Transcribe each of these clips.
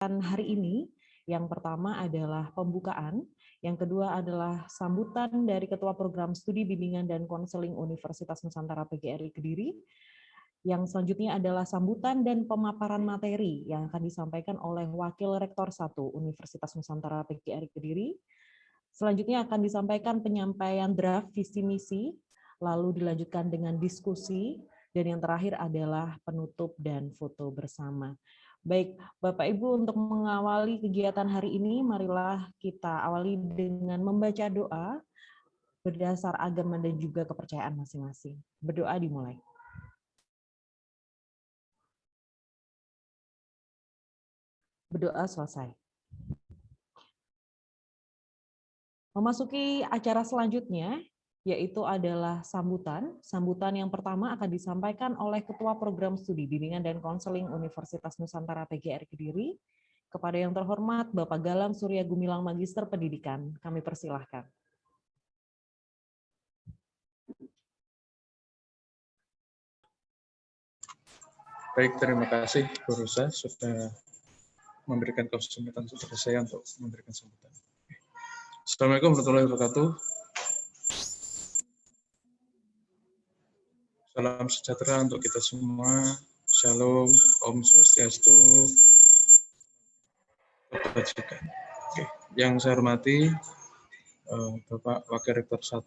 hari ini. Yang pertama adalah pembukaan, yang kedua adalah sambutan dari Ketua Program Studi Bimbingan dan Konseling Universitas Nusantara PGRI Kediri. Yang selanjutnya adalah sambutan dan pemaparan materi yang akan disampaikan oleh Wakil Rektor 1 Universitas Nusantara PGRI Kediri. Selanjutnya akan disampaikan penyampaian draft visi misi, lalu dilanjutkan dengan diskusi, dan yang terakhir adalah penutup dan foto bersama. Baik, Bapak Ibu, untuk mengawali kegiatan hari ini, marilah kita awali dengan membaca doa berdasar agama dan juga kepercayaan masing-masing. Berdoa dimulai. Berdoa selesai. Memasuki acara selanjutnya, yaitu adalah sambutan. Sambutan yang pertama akan disampaikan oleh Ketua Program Studi Bimbingan dan Konseling Universitas Nusantara PGRI Kediri. Kepada yang terhormat Bapak Galang Surya Gumilang Magister Pendidikan, kami persilahkan. Baik, terima kasih Bu Rosa sudah memberikan kesempatan kepada saya untuk memberikan sambutan. Assalamualaikum warahmatullahi wabarakatuh. Salam sejahtera untuk kita semua. Shalom, Om Swastiastu, kebajikan. Oke. Yang saya hormati Bapak Wakil Rektor 1,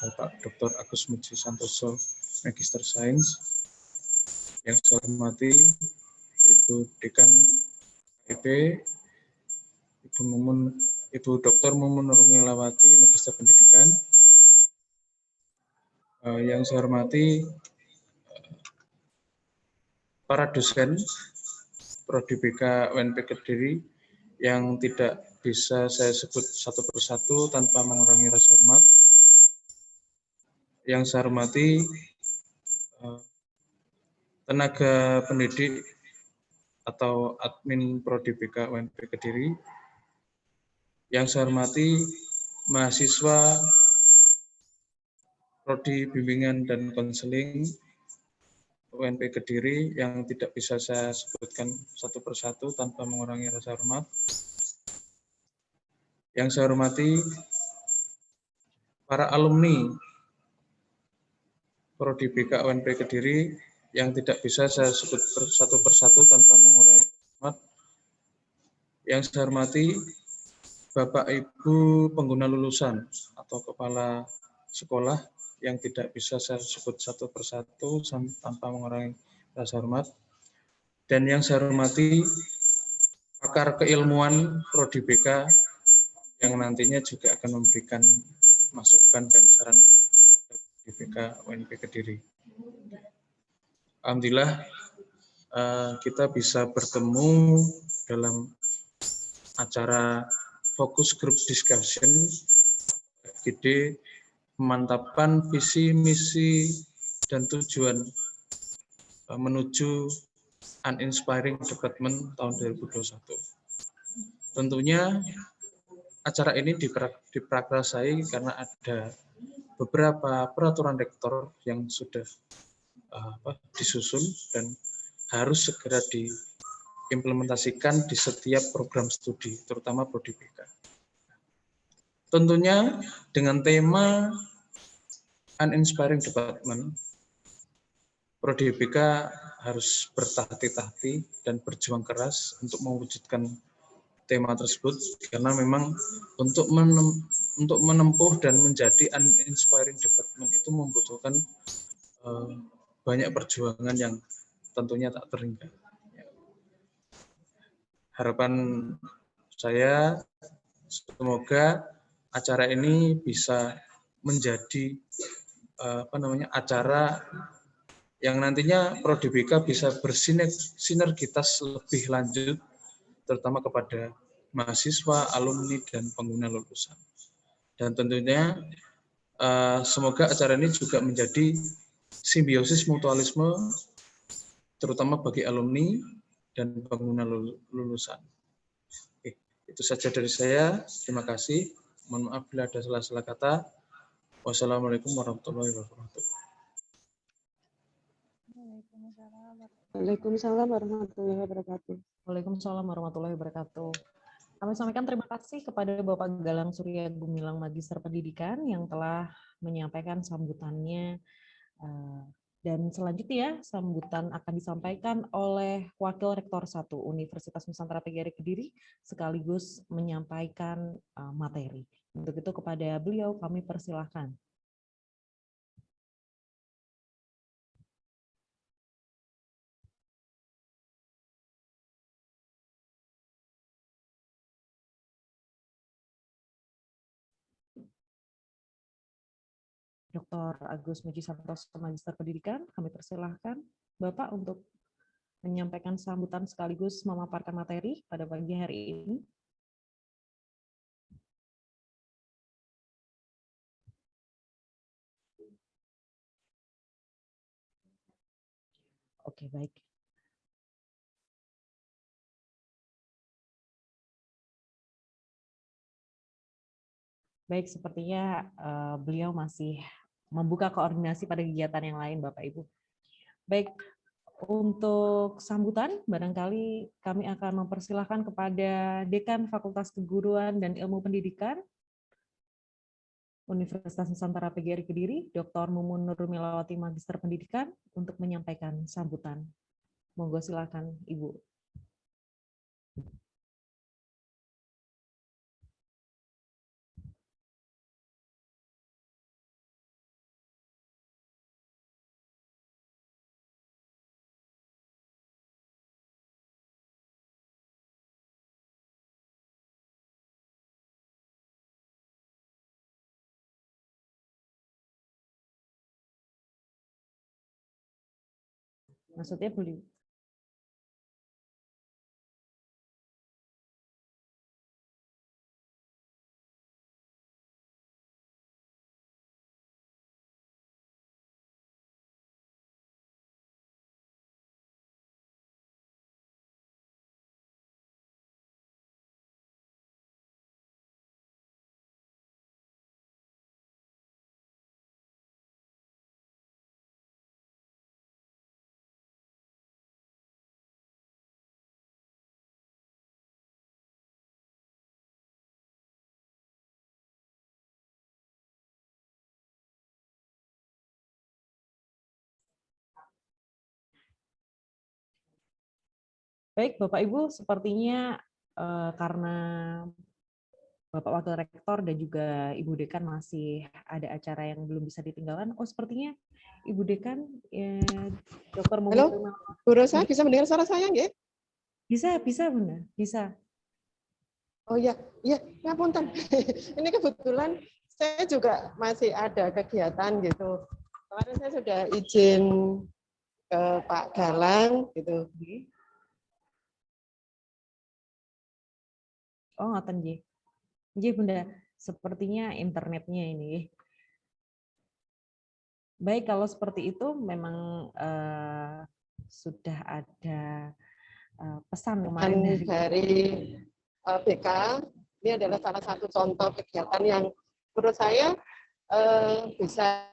Bapak Dr. Agus Muji Santoso, Magister Sains. Yang saya hormati Ibu Dekan IP, Ibu Dr. Mumun Nurmilawati, Magister Pendidikan. Yang saya hormati para dosen Prodi BK UNP Kediri yang tidak bisa saya sebut satu persatu tanpa mengurangi rasa hormat. Yang saya hormati tenaga pendidik atau admin Prodi BK UNP Kediri. Yang saya hormati mahasiswa Prodi Bimbingan dan Konseling UNP Kediri yang tidak bisa saya sebutkan satu persatu tanpa mengurangi rasa hormat. Yang saya hormati para alumni Prodi BK UNP Kediri yang tidak bisa saya sebut satu persatu tanpa mengurangi hormat. Yang saya hormati Bapak Ibu pengguna lulusan atau kepala sekolah yang tidak bisa saya sebut satu persatu tanpa mengurangi rasa hormat. Dan yang saya hormati pakar keilmuan Prodi BK yang nantinya juga akan memberikan masukan dan saran pada Prodi BK UNP Kediri. Alhamdulillah kita bisa bertemu dalam acara Focus Group Discussion FGD memantapkan visi, misi, dan tujuan menuju Uninspiring Development tahun 2021. Tentunya acara ini diprakarsai karena ada beberapa peraturan rektor yang sudah disusun dan harus segera diimplementasikan di setiap program studi, terutama Prodi BK. Tentunya dengan tema Uninspiring Development, Prodi BK harus bertahti-tahti dan berjuang keras untuk mewujudkan tema tersebut karena memang untuk menempuh dan menjadi Uninspiring Development itu membutuhkan banyak perjuangan yang tentunya tak terhingga. Harapan saya semoga acara ini bisa menjadi acara yang nantinya Prodi BK bisa bersinergitas lebih lanjut, terutama kepada mahasiswa, alumni, dan pengguna lulusan. Dan tentunya semoga acara ini juga menjadi simbiosis mutualisme, terutama bagi alumni dan pengguna lulusan. Oke, itu saja dari saya. Terima kasih. Mohon maaf bila ada salah-salah kata. Wassalamualaikum warahmatullahi wabarakatuh. Waalaikumsalam warahmatullahi Waalaikumsalam warahmatullahi wabarakatuh. Waalaikumsalam warahmatullahi wabarakatuh. Kami sampaikan terima kasih kepada Bapak Galang Surya Gumilang, Magister Pendidikan, yang telah menyampaikan sambutannya. Dan selanjutnya, sambutan akan disampaikan oleh Wakil Rektor 1 Universitas Nusantara PGRI Kediri, sekaligus menyampaikan materi. Untuk itu kepada beliau kami persilahkan. Dr. Agus Muji Santoso, Magister Pendidikan, kami persilahkan Bapak untuk menyampaikan sambutan sekaligus memaparkan materi pada pagi hari ini. Oke, baik. Baik, sepertinya beliau masih membuka koordinasi pada kegiatan yang lain, Bapak Ibu. Baik, untuk sambutan, barangkali kami akan mempersilahkan kepada Dekan Fakultas Keguruan dan Ilmu Pendidikan Universitas Nusantara PGRI Kediri, Dr. Mumun Nurmilawati, Magister Pendidikan, untuk menyampaikan sambutan. Monggo silakan, Ibu. Maksudnya boleh. Baik, Bapak Ibu, sepertinya karena Bapak Wakil Rektor dan juga Ibu Dekan masih ada acara yang belum bisa ditinggalkan. Oh, sepertinya Ibu Dekan, Dr. Halo, Mumun. Bu Rosa, bisa mendengar suara saya nggih? Bisa, Bunda, bisa. Oh ya, punten. Ini kebetulan saya juga masih ada kegiatan gitu. Kemarin saya sudah izin ke Pak Galang gitu. Oh, ngoten nggih. Nggih, Bunda. Sepertinya internetnya ini. Baik, kalau seperti itu memang sudah ada pesan kemarin dari BK. Ini adalah salah satu contoh kegiatan yang menurut saya bisa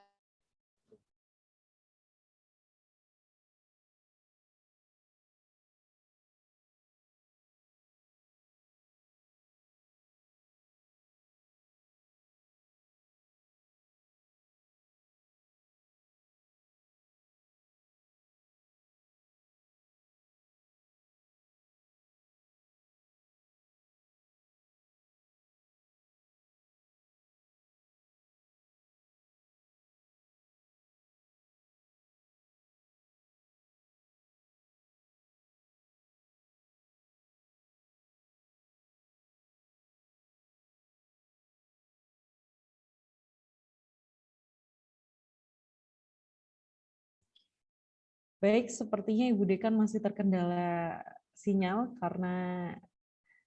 Baik, sepertinya Ibu Dekan masih terkendala sinyal karena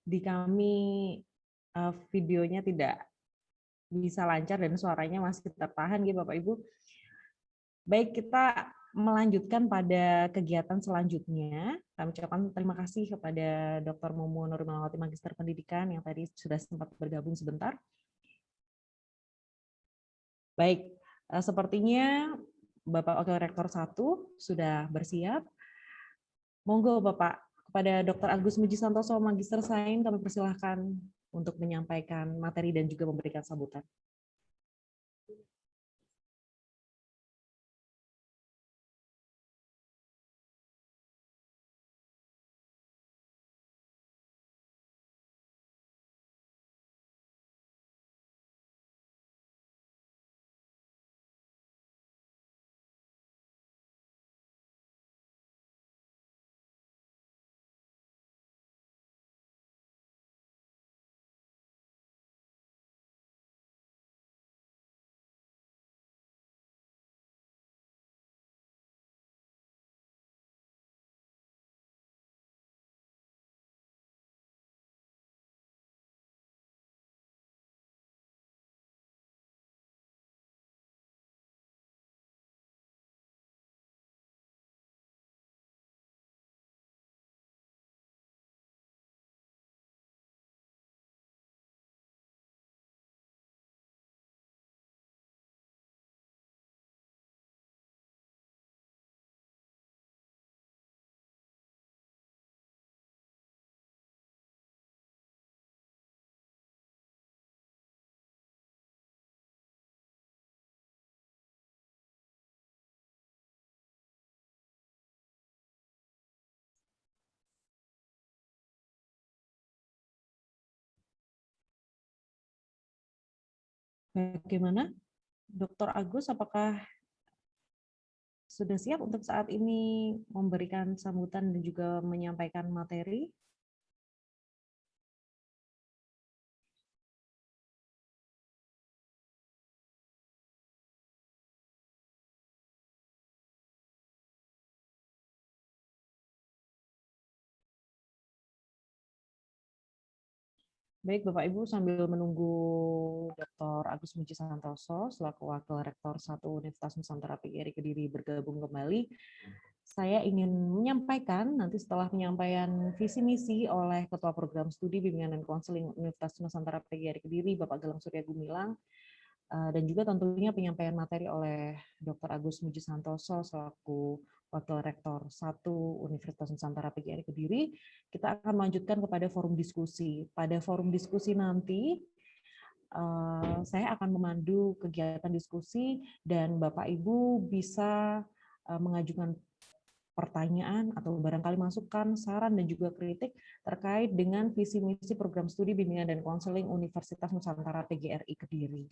di kami videonya tidak bisa lancar dan suaranya masih tertahan gitu Bapak Ibu. Baik, kita melanjutkan pada kegiatan selanjutnya. Kami ucapkan terima kasih kepada Dr. Mumun Nurmilawati, Magister Pendidikan yang tadi sudah sempat bergabung sebentar. Baik, sepertinya Bapak Wakil Rektor 1 sudah bersiap. Monggo Bapak, kepada Dr. Agus Muji Santoso, Magister Sains, kami persilahkan untuk menyampaikan materi dan juga memberikan sambutan. Bagaimana, Dr. Agus, apakah sudah siap untuk saat ini memberikan sambutan dan juga menyampaikan materi? Baik, Bapak Ibu, sambil menunggu Dr. Agus Muji Santoso selaku Wakil Rektor 1 Universitas Nusantara PGRI Kediri bergabung kembali, saya ingin menyampaikan nanti setelah penyampaian visi misi oleh Ketua Program Studi Bimbingan dan Konseling Universitas Nusantara PGRI Kediri, Bapak Galang Surya Gumilang, dan juga tentunya penyampaian materi oleh Dr. Agus Muji Santoso selaku Wakil Rektor 1 Universitas Nusantara PGRI Kediri, kita akan melanjutkan kepada forum diskusi. Pada forum diskusi nanti, saya akan memandu kegiatan diskusi dan Bapak Ibu bisa mengajukan pertanyaan atau barangkali masukan, saran, dan juga kritik terkait dengan visi misi program studi bimbingan dan konseling Universitas Nusantara PGRI Kediri.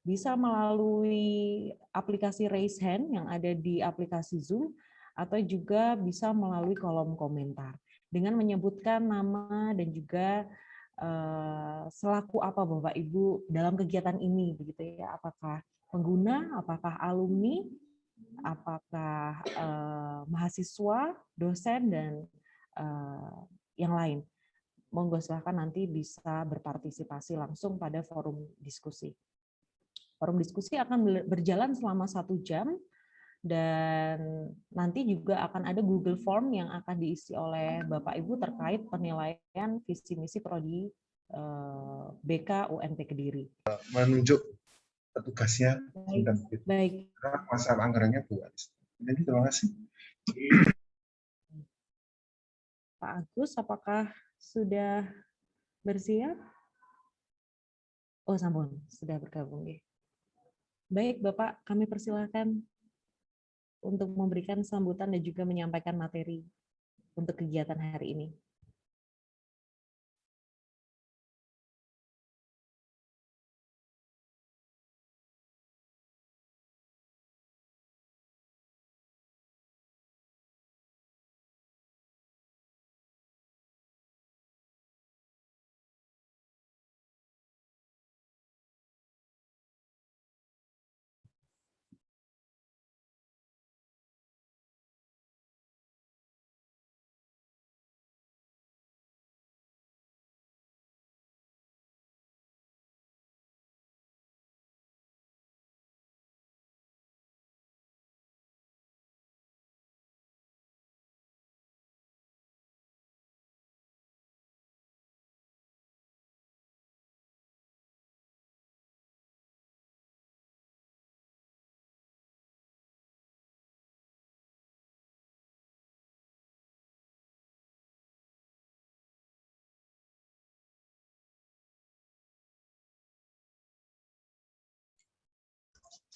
Bisa melalui aplikasi raise hand yang ada di aplikasi Zoom, atau juga bisa melalui kolom komentar dengan menyebutkan nama dan juga selaku apa Bapak Ibu dalam kegiatan ini, begitu ya, apakah pengguna, apakah alumni, apakah mahasiswa, dosen, dan yang lain. Monggo silahkan nanti bisa berpartisipasi langsung pada forum diskusi. Forum diskusi akan berjalan selama 1 jam, dan nanti juga akan ada Google Form yang akan diisi oleh Bapak Ibu terkait penilaian visi misi prodi BK UNP Kediri. Menunjuk petugasnya. Baik. Masalah anggarannya Bu. Jadi terima kasih. Pak Agus, apakah sudah bersiap? Oh, sampun, sudah bergabung ya. Baik, Bapak, kami persilakan untuk memberikan sambutan dan juga menyampaikan materi untuk kegiatan hari ini.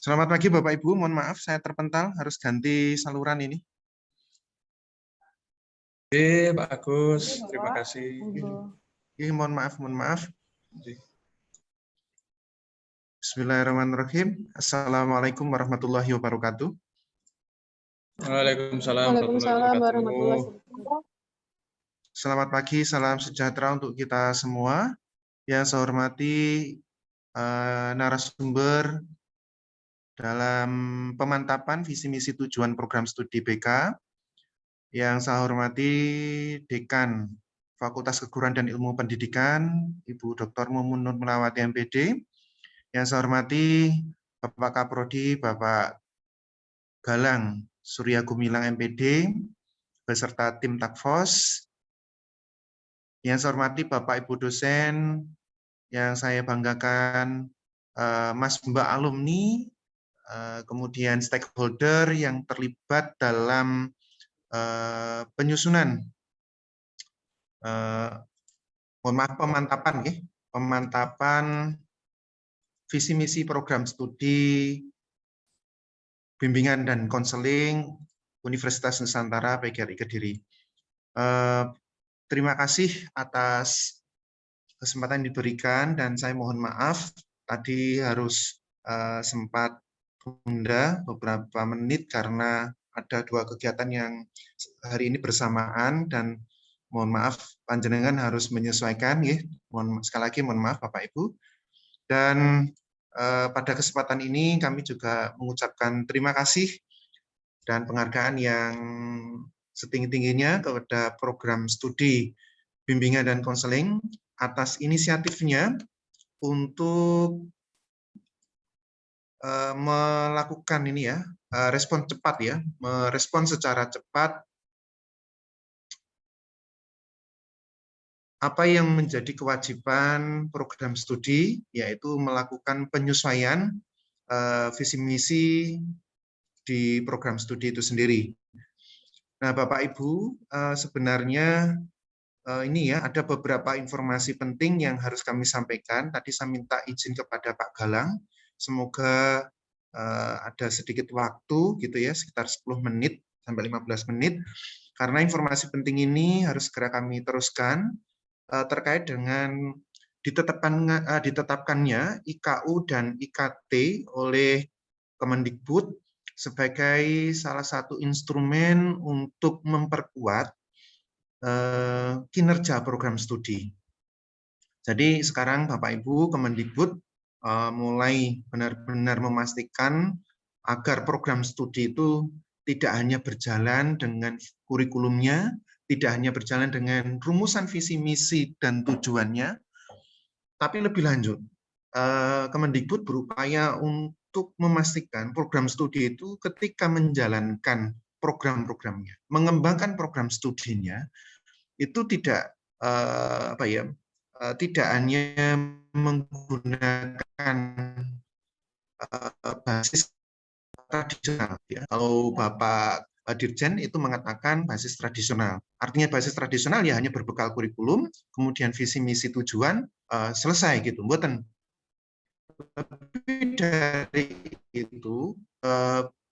Selamat pagi Bapak Ibu, mohon maaf saya terpental harus ganti saluran ini. Oke, Pak Agus, Oke, terima Bapak. kasih. Monggo. Mohon maaf. Bismillahirrahmanirrahim. Assalamualaikum warahmatullahi wabarakatuh. Waalaikumsalam warahmatullahi Waalaikumsalam warahmatullahi wabarakatuh. wabarakatuh. Selamat pagi, salam sejahtera untuk kita semua. Yang saya hormati narasumber dalam pemantapan visi misi tujuan program studi BK. Yang saya hormati Dekan Fakultas Keguruan dan Ilmu Pendidikan, Ibu Dr. Mumun Nur Melawati MPD. Yang saya hormati Bapak Kaprodi, Bapak Galang Surya Gumilang MPD, beserta tim Takfos. Yang saya hormati Bapak Ibu dosen, yang saya banggakan Mas Mbak alumni, kemudian stakeholder yang terlibat dalam penyusunan pemantapan visi misi program studi bimbingan dan konseling Universitas Nusantara PGRI Kediri. Terima kasih atas kesempatan yang diberikan dan saya mohon maaf tadi harus sempat tunda beberapa menit karena ada dua kegiatan yang hari ini bersamaan dan mohon maaf panjenengan harus menyesuaikan ya. Sekali lagi mohon maaf Bapak Ibu. Dan pada kesempatan ini kami juga mengucapkan terima kasih dan penghargaan yang setinggi-tingginya kepada program studi bimbingan dan konseling atas inisiatifnya untuk melakukan ini ya, respon cepat ya, merespon secara cepat apa yang menjadi kewajiban program studi, yaitu melakukan penyesuaian visi misi di program studi itu sendiri. Nah, Bapak Ibu, sebenarnya ini ya ada beberapa informasi penting yang harus kami sampaikan. Tadi saya minta izin kepada Pak Galang, semoga ada sedikit waktu gitu ya, sekitar 10 menit sampai 15 menit, karena informasi penting ini harus segera kami teruskan terkait dengan ditetapkannya IKU dan IKT oleh Kemendikbud sebagai salah satu instrumen untuk memperkuat kinerja program studi. Jadi sekarang Bapak Ibu Kemendikbud mulai benar-benar memastikan agar program studi itu tidak hanya berjalan dengan kurikulumnya, tidak hanya berjalan dengan rumusan visi misi dan tujuannya, tapi lebih lanjut. Kemendikbud berupaya untuk memastikan program studi itu ketika menjalankan program-programnya, mengembangkan program studinya, itu tidak tidak hanya menggunakan basis tradisional. Ya. Kalau Bapak Dirjen itu mengatakan basis tradisional. Artinya basis tradisional ya hanya berbekal kurikulum, kemudian visi misi tujuan selesai gitu. Mboten. Lebih dari itu,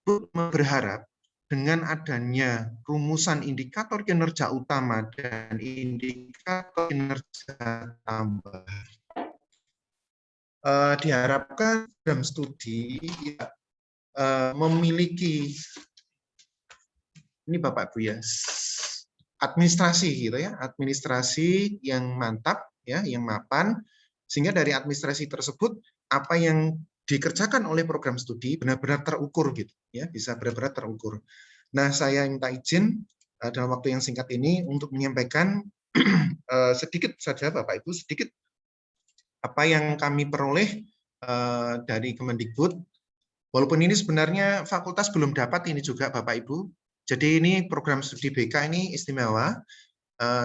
berharap dengan adanya rumusan indikator kinerja utama dan indikator kinerja tambahan, diharapkan program studi memiliki ini Bapak Ibu ya, administrasi gitu ya, administrasi yang mantap ya, yang mapan, sehingga dari administrasi tersebut apa yang dikerjakan oleh program studi benar-benar terukur gitu ya, bisa benar-benar terukur. Nah, saya minta izin dalam waktu yang singkat ini untuk menyampaikan sedikit saja Bapak Ibu, sedikit apa yang kami peroleh dari Kemendikbud. Walaupun ini sebenarnya fakultas belum dapat ini juga Bapak Ibu. Jadi ini program studi BK ini istimewa,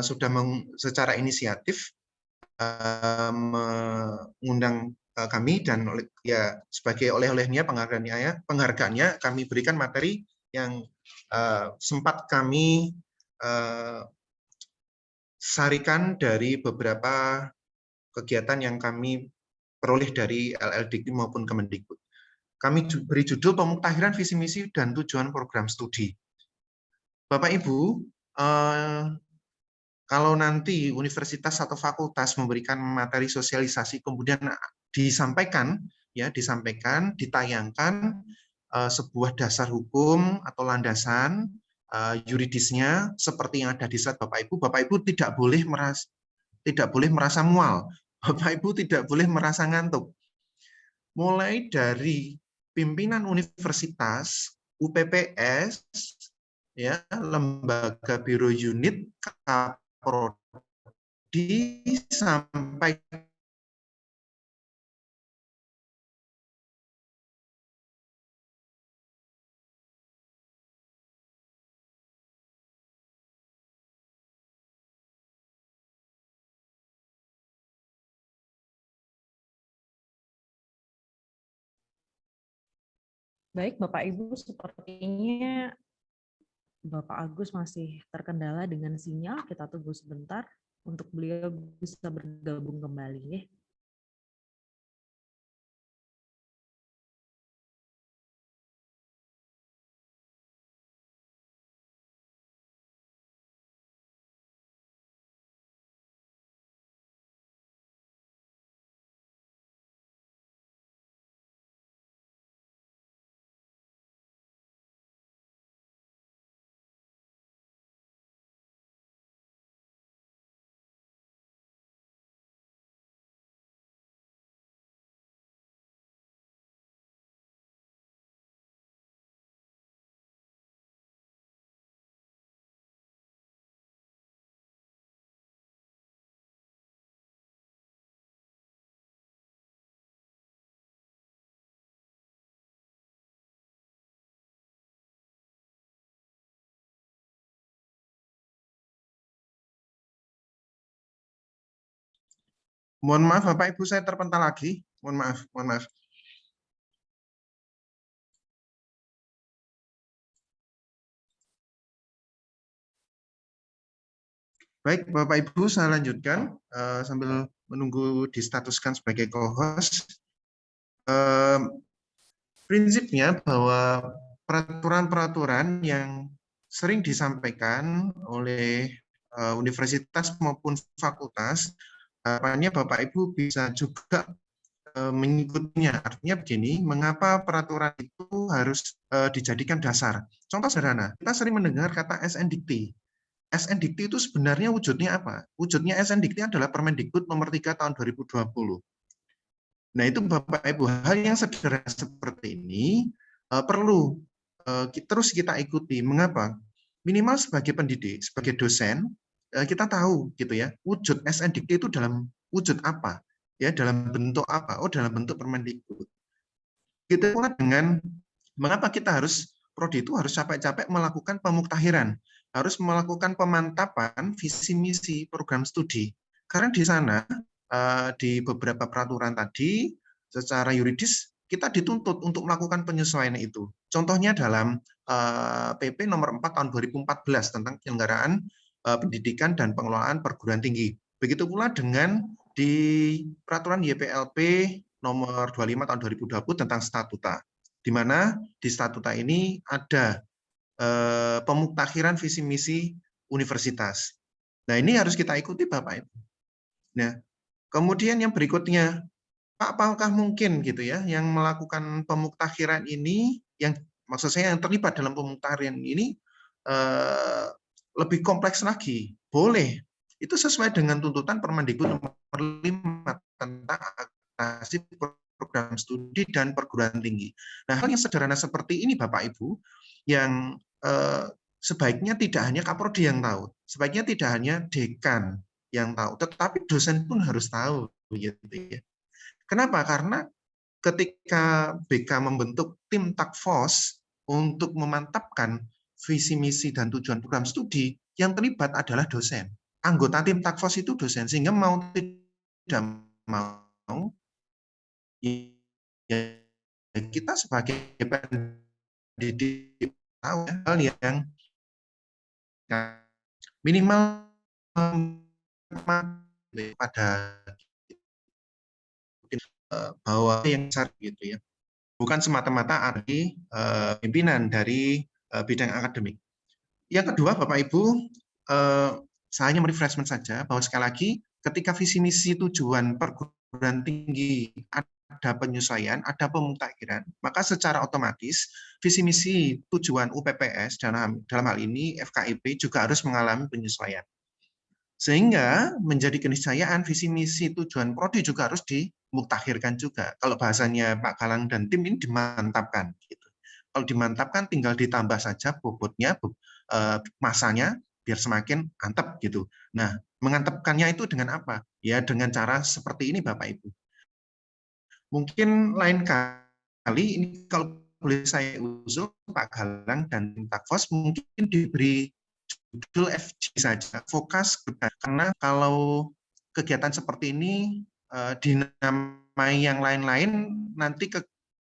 sudah secara inisiatif mengundang kami dan ya sebagai oleh-olehnya penghargaannya kami berikan materi yang sempat kami sarikan dari beberapa kegiatan yang kami peroleh dari LLDikti maupun Kemendikbud. Kami beri judul pemuktahiran visi misi dan tujuan program studi. Bapak Ibu, kalau nanti universitas atau fakultas memberikan materi sosialisasi kemudian disampaikan, ditayangkan sebuah dasar hukum atau landasan yuridisnya seperti yang ada di slide Bapak Ibu tidak boleh merasa mual, Bapak Ibu tidak boleh merasa ngantuk. Mulai dari pimpinan universitas, UPPS, lembaga biro unit, Kaprodi, sampai Baik, Bapak Ibu, sepertinya Bapak Agus masih terkendala dengan sinyal. Kita tunggu sebentar untuk beliau bisa bergabung kembali. Ya. mohon maaf Bapak Ibu, saya terpental lagi. Mohon maaf. Baik, Bapak Ibu, saya lanjutkan sambil menunggu distatuskan sebagai co-host. Prinsipnya bahwa peraturan-peraturan yang sering disampaikan oleh universitas maupun fakultas, harapannya Bapak Ibu bisa juga mengikutinya. Artinya begini, mengapa peraturan itu harus dijadikan dasar? Contoh sederhana, kita sering mendengar kata SNDikti. SNDikti itu sebenarnya wujudnya apa? Wujudnya SNDikti adalah Permendikbud nomor 3 tahun 2020. Nah, itu Bapak Ibu, hal yang sederhana seperti ini perlu terus kita ikuti. Mengapa? Minimal sebagai pendidik, sebagai dosen, kita tahu gitu ya, wujud SNDikti itu dalam wujud apa? Ya, dalam bentuk apa? Oh, dalam bentuk Permendikbud. Kita pula dengan mengapa kita prodi itu harus capek-capek melakukan pemuktahiran, harus melakukan pemantapan visi misi program studi. Karena di sana di beberapa peraturan tadi secara yuridis kita dituntut untuk melakukan penyesuaian itu. Contohnya dalam PP nomor 4 tahun 2014 tentang penyelenggaraan pendidikan dan pengelolaan perguruan tinggi. Begitu pula dengan di peraturan YPLP nomor 25 tahun 2020 tentang statuta, di mana di statuta ini ada pemuktahiran visi misi universitas. Nah, ini harus kita ikuti Bapak Ibu. Nah, kemudian yang berikutnya, Pak, apakah mungkin gitu ya yang melakukan pemuktahiran ini, yang maksud saya yang terlibat dalam pemuktahiran ini lebih kompleks lagi? Boleh. Itu sesuai dengan tuntutan Permendikbud nomor 5 tentang akreditasi program studi dan perguruan tinggi. Nah, hal yang sederhana seperti ini Bapak Ibu, yang sebaiknya tidak hanya Kaprodi yang tahu, sebaiknya tidak hanya dekan yang tahu, tetapi dosen pun harus tahu. Gitu ya. Kenapa? Karena ketika BK membentuk tim task force untuk memantapkan visi misi dan tujuan program studi, yang terlibat adalah dosen. Anggota tim task force itu dosen, sehingga mau tidak mau ya, kita sebagai pendidik tahu hal yang minimal pada bahwa yang besar gitu ya. bukan semata-mata dari pimpinan dari bidang akademik. Yang kedua, Bapak Ibu, saya hanya refreshment saja bahwa sekali lagi ketika visi misi tujuan perguruan tinggi ada penyesuaian, ada pemutakhiran, maka secara otomatis visi misi tujuan UPPS dalam hal ini FKIP juga harus mengalami penyesuaian. Sehingga menjadi keniscayaan visi misi tujuan prodi juga harus dimutakhirkan juga. Kalau bahasanya Pak Galang dan tim ini dimantapkan. Gitu. Kalau dimantapkan tinggal ditambah saja bobotnya, masanya biar semakin mantap gitu. Nah, mengantapkannya itu dengan apa? Ya dengan cara seperti ini Bapak Ibu. Mungkin lain kali ini kalau boleh saya usul Pak Galang dan Takfos mungkin diberi judul FG saja, fokus, karena kalau kegiatan seperti ini dinamai yang lain-lain nanti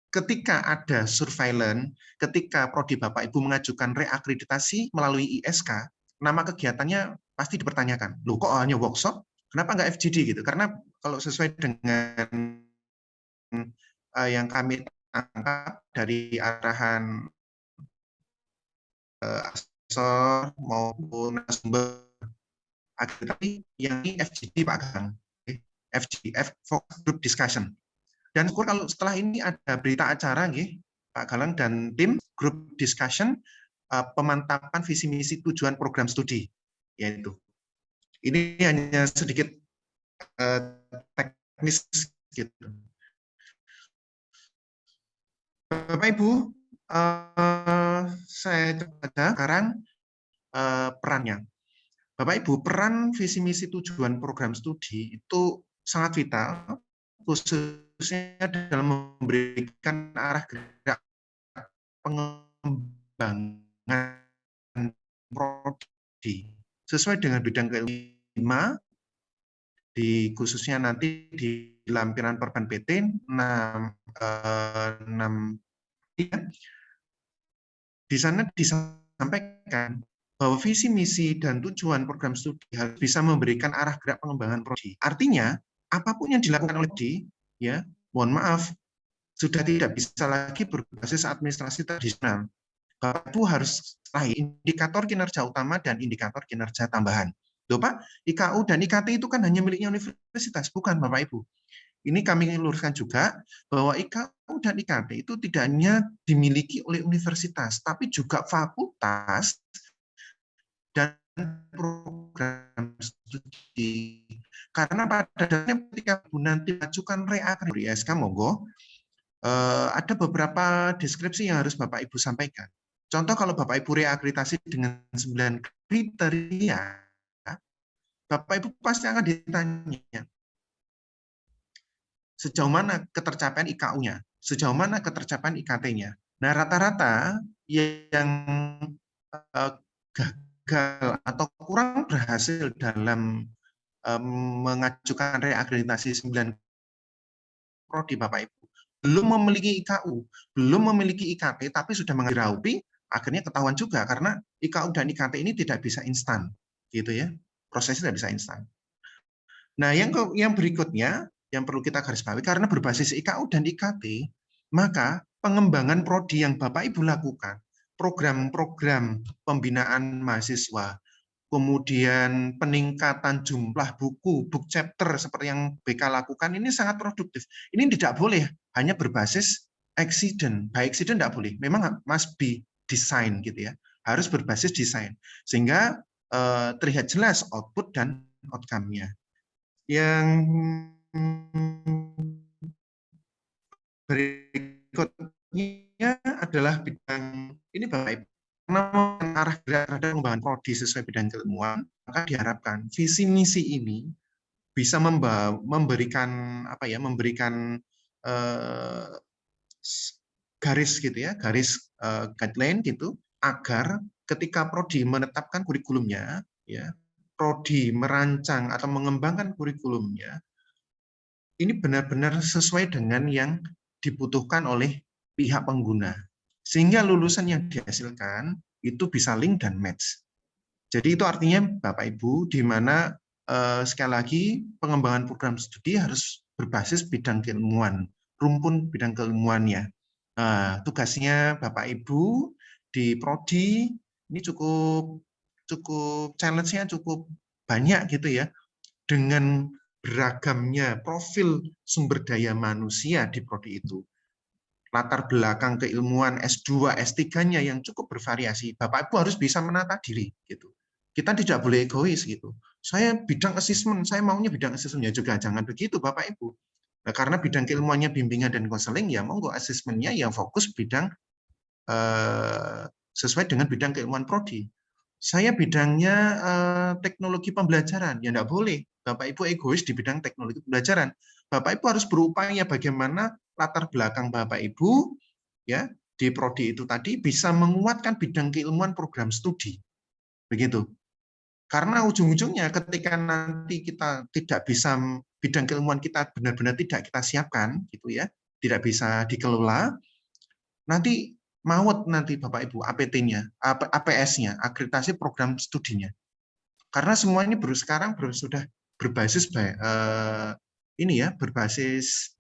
ketika ada surveillance, ketika prodi Bapak Ibu mengajukan reakreditasi melalui ISK, nama kegiatannya pasti dipertanyakan. Loh kok hanya workshop? Kenapa nggak FGD gitu? Karena kalau sesuai dengan yang kami tangkap dari arahan asesor maupun sumber akreditasi yang ini FGD Pak Galang, FGD, Focus Group Discussion. Dan syukur kalau setelah ini ada berita acara, Pak Galang dan tim Group Discussion pemantapan visi misi tujuan program studi, yaitu ini hanya sedikit teknis gitu. Bapak Ibu, saya coba sekarang perannya. Bapak Ibu, peran visi misi tujuan program studi itu sangat vital, khususnya dalam memberikan arah gerak pengembangan prodi sesuai dengan bidang kelima, di khususnya nanti di lampiran perban PT 6 di sana disampaikan bahwa visi misi dan tujuan program studi harus bisa memberikan arah gerak pengembangan prodi. Artinya apapun yang dilakukan oleh prodi, ya mohon maaf sudah tidak bisa lagi berbasis administrasi tradisional. Bapak Ibu harus raih indikator kinerja utama dan indikator kinerja tambahan. Loh Pak, IKU dan IKT itu kan hanya miliknya universitas, bukan Bapak Ibu. Ini kami luruskan juga bahwa IKU dan IKT itu tidak hanya dimiliki oleh universitas, tapi juga fakultas dan program studi. Karena pada dasarnya ketika nanti ajukan reakreditasi ISK, monggo, ada beberapa deskripsi yang harus Bapak Ibu sampaikan. Contoh kalau Bapak Ibu reakreditasi dengan 9 kriteria, Bapak Ibu pasti akan ditanya, sejauh mana ketercapaian IKU-nya, sejauh mana ketercapaian IKT-nya. Nah, rata-rata yang gagal atau kurang berhasil dalam mengajukan reakreditasi 9 prodi Bapak Ibu, belum memiliki IKU, belum memiliki IKT, tapi sudah mengeraupi, akhirnya ketahuan juga karena IKU dan IKT ini tidak bisa instan, gitu ya, prosesnya tidak bisa instan. Nah, yang berikutnya yang perlu kita garis bawahi karena berbasis IKU dan IKT, maka pengembangan prodi yang Bapak Ibu lakukan, program-program pembinaan mahasiswa, kemudian peningkatan jumlah buku, book chapter seperti yang BK lakukan ini sangat produktif. Ini tidak boleh hanya berbasis accident. By accident tidak boleh. Memang must be design gitu ya. Harus berbasis desain. Sehingga terlihat jelas output dan outcome-nya. Yang berikutnya adalah bidang ini Bapak Ibu. Karena arah gerak terhadap pengembangan prodi sesuai bidang keilmuan, maka diharapkan visi misi ini bisa memberikan garis gitu ya, garis guideline gitu, agar ketika prodi menetapkan kurikulumnya, ya, prodi merancang atau mengembangkan kurikulumnya, ini benar-benar sesuai dengan yang dibutuhkan oleh pihak pengguna. Sehingga lulusan yang dihasilkan itu bisa link dan match. Jadi itu artinya Bapak Ibu, di mana sekali lagi pengembangan program studi harus berbasis bidang keilmuan, rumpun bidang keilmuannya. Nah, tugasnya Bapak Ibu di prodi ini cukup challenge-nya cukup banyak gitu ya. Dengan beragamnya profil sumber daya manusia di prodi itu. Latar belakang keilmuan S2, S3-nya yang cukup bervariasi. Bapak Ibu harus bisa menata diri gitu. Kita tidak boleh egois gitu. Saya bidang asesmen, saya maunya bidang asesmen ya juga jangan begitu Bapak Ibu. Nah, karena bidang keilmuannya bimbingan dan konseling ya monggo asesmennya yang fokus bidang sesuai dengan bidang keilmuan prodi. Saya bidangnya teknologi pembelajaran, ya enggak boleh. Bapak Ibu egois di bidang teknologi pembelajaran. Bapak Ibu harus berupaya bagaimana latar belakang Bapak Ibu ya di prodi itu tadi bisa menguatkan bidang keilmuan program studi. Begitu. Karena ujung-ujungnya ketika nanti kita tidak bisa bidang keilmuan kita benar-benar tidak kita siapkan gitu ya, tidak bisa dikelola, nanti maut nanti Bapak Ibu APT-nya, APS-nya, akreditasi program studinya. Karena semua ini sekarang sudah berbasis ini ya, berbasis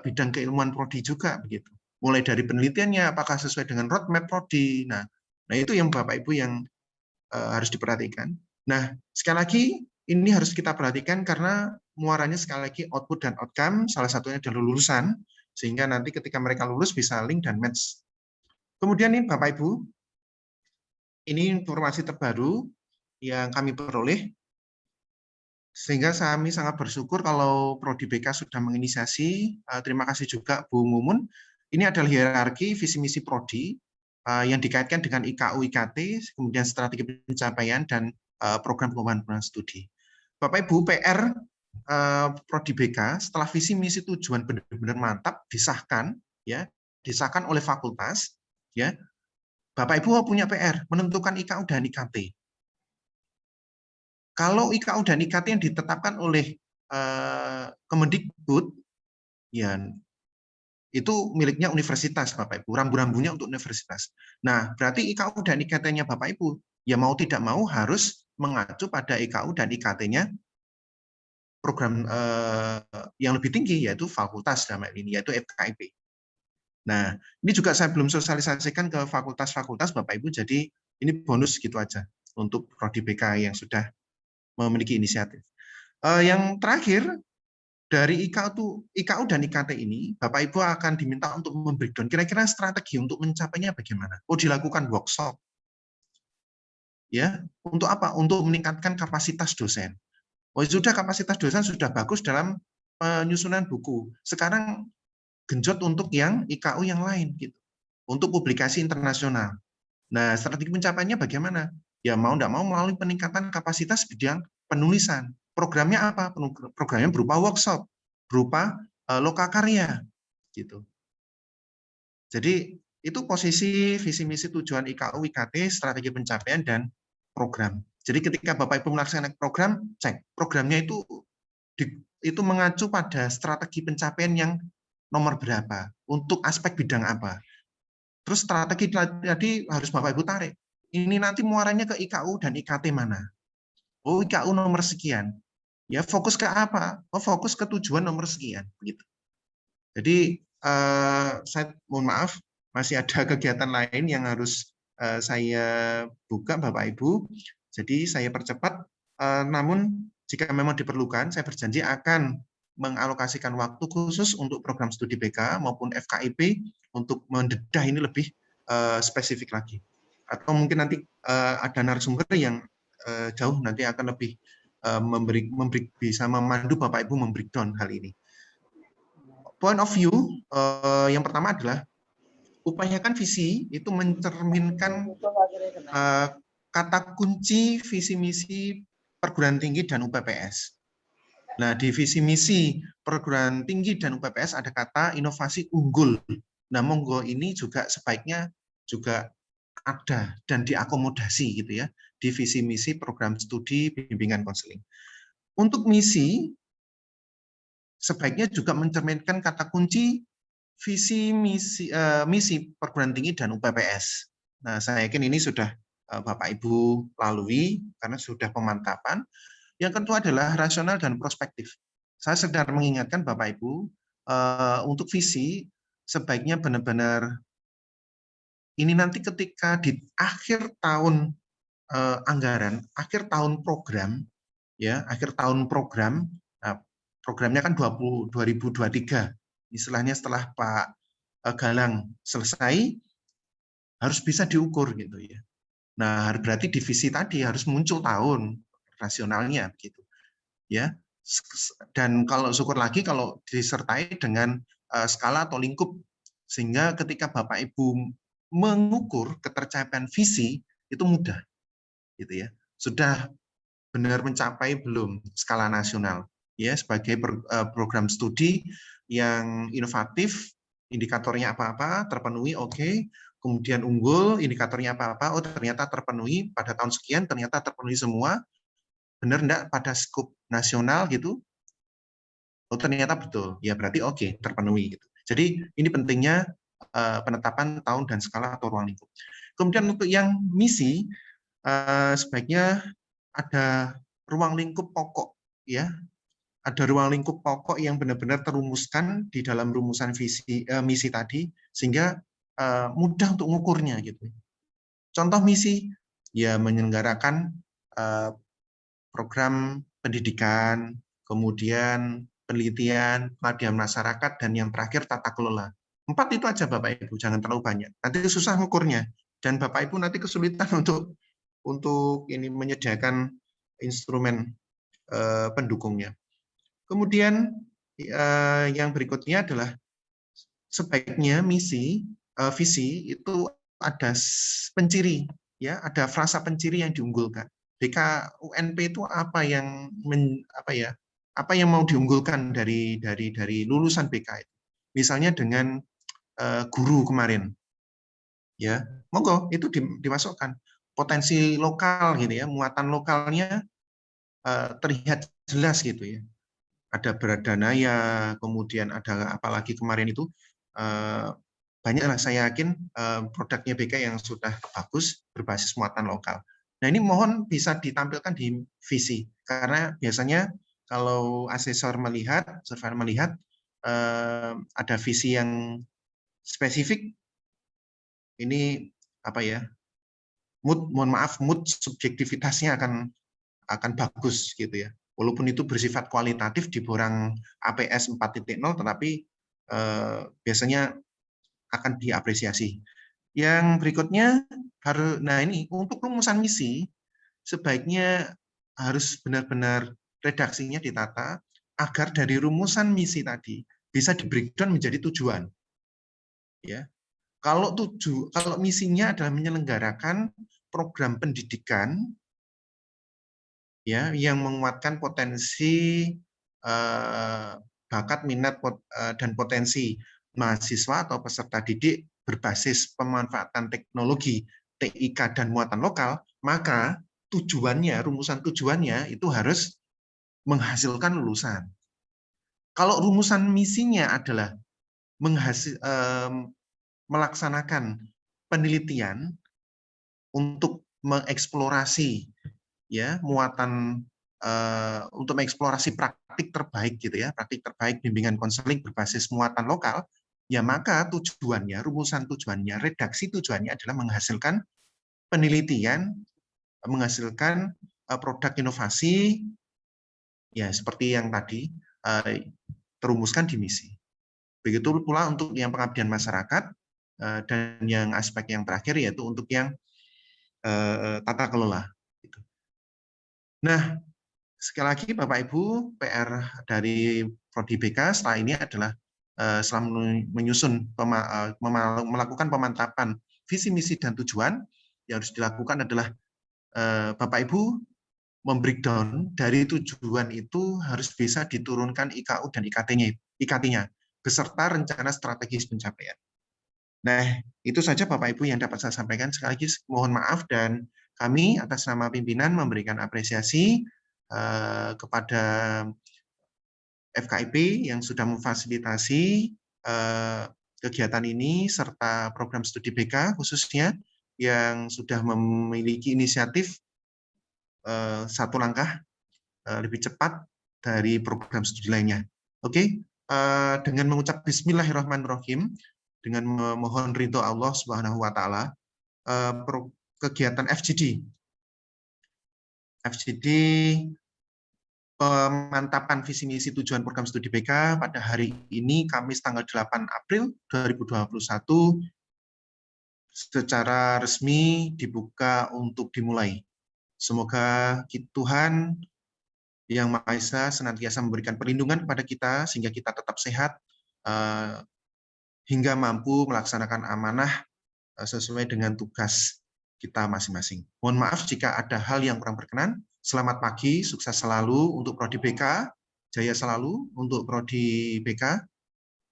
bidang keilmuan prodi juga begitu. Mulai dari penelitiannya apakah sesuai dengan roadmap prodi. Nah, itu yang Bapak Ibu yang harus diperhatikan. Nah, sekali lagi ini harus kita perhatikan karena muaranya sekali lagi output dan outcome, salah satunya adalah lulusan, sehingga nanti ketika mereka lulus bisa link dan match. Kemudian nih Bapak Ibu, ini informasi terbaru yang kami peroleh, sehingga kami sangat bersyukur kalau Prodi BK sudah menginisiasi. Terima kasih juga Bu Mumun. Ini adalah hierarki visi misi Prodi yang dikaitkan dengan IKU IKT, kemudian strategi pencapaian dan program pengembangan studi. Bapak Ibu, PR Prodi BK setelah visi misi tujuan benar-benar mantap disahkan oleh fakultas ya. Bapak Ibu punya PR menentukan IKU dan IKT. Kalau IKU dan IKT yang ditetapkan oleh Kemendikbud, ya itu miliknya universitas Bapak Ibu, rambu-rambunya untuk universitas. Nah, berarti IKU dan IKT-nya Bapak Ibu, ya mau tidak mau harus mengacu pada IKU dan IKT-nya program yang lebih tinggi, yaitu fakultas dalam hal ini, yaitu FKIP. Nah, ini juga saya belum sosialisasikan ke fakultas-fakultas Bapak Ibu, jadi ini bonus gitu aja untuk Prodi BK yang sudah memiliki inisiatif. Yang terakhir, dari IKU dan IKT ini, Bapak Ibu akan diminta untuk membreakdown kira-kira strategi untuk mencapainya bagaimana. Dilakukan workshop. Ya, untuk apa? Untuk meningkatkan kapasitas dosen. Sudah kapasitas dosen sudah bagus dalam penyusunan buku. Sekarang genjot untuk yang IKU yang lain gitu. Untuk publikasi internasional. Nah, strategi pencapaiannya bagaimana? Ya mau tidak mau melalui peningkatan kapasitas bidang penulisan. Programnya apa? Programnya berupa workshop, berupa lokakarya gitu. Jadi itu posisi visi misi tujuan IKU IKT, strategi pencapaian dan program. Jadi ketika Bapak Ibu melaksanakan program, cek programnya itu mengacu pada strategi pencapaian yang nomor berapa, untuk aspek bidang apa. Terus strategi tadi harus Bapak Ibu tarik. Ini nanti muaranya ke IKU dan IKT mana? IKU nomor sekian. Ya fokus ke apa? Fokus ke tujuan nomor sekian. Gitu. Jadi saya mohon maaf, masih ada kegiatan lain yang harus saya buka Bapak Ibu. Jadi saya percepat. Namun jika memang diperlukan, saya berjanji akan mengalokasikan waktu khusus untuk program studi BK maupun FKIP untuk mendedah ini lebih spesifik lagi. Atau mungkin nanti ada narasumber yang jauh nanti akan lebih bisa memandu Bapak Ibu membreakdown hal ini. Point of view yang pertama adalah upayakan visi itu mencerminkan kata kunci visi misi perguruan tinggi dan UPPS. Nah, di visi misi perguruan tinggi dan UPPS ada kata inovasi unggul. Nah, monggo ini juga sebaiknya juga ada dan diakomodasi gitu ya di visi misi program studi bimbingan konseling. Untuk misi sebaiknya juga mencerminkan kata kunci visi misi perguruan tinggi dan UPPS. Nah, saya yakin ini sudah Bapak Ibu lalui karena sudah pemantapan. Yang kedua adalah rasional dan prospektif. Saya sedang mengingatkan Bapak Ibu untuk visi sebaiknya benar-benar ini nanti ketika di akhir tahun anggaran, akhir tahun program, ya, akhir tahun program, nah, programnya kan 2023, istilahnya setelah Pak Galang selesai, harus bisa diukur gitu ya. Nah, berarti divisi tadi harus muncul tahun rasionalnya gitu. Ya. Dan kalau syukur lagi kalau disertai dengan skala atau lingkup, sehingga ketika Bapak Ibu mengukur ketercapaian visi itu mudah gitu ya. Sudah benar mencapai belum skala nasional ya, sebagai program studi yang inovatif, indikatornya apa-apa terpenuhi, oke. Kemudian unggul, indikatornya apa-apa, oh ternyata terpenuhi pada tahun sekian, ternyata terpenuhi semua, benar enggak pada skop nasional gitu, oh ternyata betul, ya berarti oke, terpenuhi gitu. Jadi ini pentingnya penetapan tahun dan skala atau ruang lingkup. Kemudian untuk yang misi, sebaiknya ada ruang lingkup pokok, ya, ada ruang lingkup pokok yang benar-benar terumuskan di dalam rumusan visi misi tadi, sehingga mudah untuk mengukurnya gitu. Contoh misi, ya menyelenggarakan program pendidikan, kemudian penelitian, pengabdian masyarakat, dan yang terakhir tata kelola. 4 itu aja Bapak Ibu, jangan terlalu banyak. Nanti susah mengukurnya, dan Bapak Ibu nanti kesulitan untuk ini menyediakan instrumen pendukungnya. Kemudian yang berikutnya adalah sebaiknya misi, visi itu ada penciri, ya, ada frasa penciri yang diunggulkan. BKUNP itu apa yang mau diunggulkan dari lulusan BK itu. Misalnya dengan guru kemarin, ya, monggo itu dimasukkan potensi lokal gitu ya, muatan lokalnya terlihat jelas gitu ya. Ada Baradanaya, kemudian ada apalagi kemarin itu banyaklah saya yakin produknya BK yang sudah bagus berbasis muatan lokal. Nah ini mohon bisa ditampilkan di visi, karena biasanya kalau asesor melihat, surveyor melihat ada visi yang spesifik, ini apa ya, mood subjektivitasnya akan bagus gitu ya. Walaupun itu bersifat kualitatif di borang APS 4.0, tetapi biasanya akan diapresiasi. Yang berikutnya, nah ini untuk rumusan misi, sebaiknya harus benar-benar redaksinya ditata, agar dari rumusan misi tadi bisa di-breakdown menjadi tujuan. Ya. Kalau misinya adalah menyelenggarakan program pendidikan, ya, yang menguatkan potensi bakat, minat, dan potensi mahasiswa atau peserta didik berbasis pemanfaatan teknologi, TIK, dan muatan lokal, maka tujuannya, rumusan tujuannya itu harus menghasilkan lulusan. Kalau rumusan misinya adalah melaksanakan penelitian untuk mengeksplorasi, ya, muatan untuk mengeksplorasi praktik terbaik gitu ya, praktik terbaik bimbingan konseling berbasis muatan lokal, ya maka tujuannya, rumusan tujuannya, redaksi tujuannya adalah menghasilkan penelitian, menghasilkan produk inovasi, ya seperti yang tadi terumuskan di misi. Begitu pula untuk yang pengabdian masyarakat, dan yang aspek yang terakhir yaitu untuk yang tata kelola. Nah, sekali lagi Bapak Ibu, PR dari Prodi BK setelah ini adalah setelah menyusun melakukan pemantapan visi misi dan tujuan, yang harus dilakukan adalah Bapak Ibu membreakdown dari tujuan itu harus bisa diturunkan IKU dan IKT-nya beserta rencana strategis pencapaian. Nah, itu saja Bapak Ibu yang dapat saya sampaikan. Sekali lagi mohon maaf, dan kami atas nama pimpinan memberikan apresiasi kepada FKIP yang sudah memfasilitasi kegiatan ini, serta program studi BK khususnya yang sudah memiliki inisiatif satu langkah lebih cepat dari program studi lainnya. Oke, dengan mengucap Bismillahirrahmanirrahim, dengan memohon ridho Allah Subhanahu wa taala kegiatan FGD pemantapan visi misi tujuan program studi BK pada hari ini Kamis tanggal 8 April 2021 secara resmi dibuka untuk dimulai. Semoga Tuhan Yang Maha Esa senantiasa memberikan perlindungan kepada kita sehingga kita tetap sehat hingga mampu melaksanakan amanah sesuai dengan tugas kita masing-masing. Mohon maaf jika ada hal yang kurang berkenan. Selamat pagi, sukses selalu untuk Prodi BK, jaya selalu untuk Prodi BK,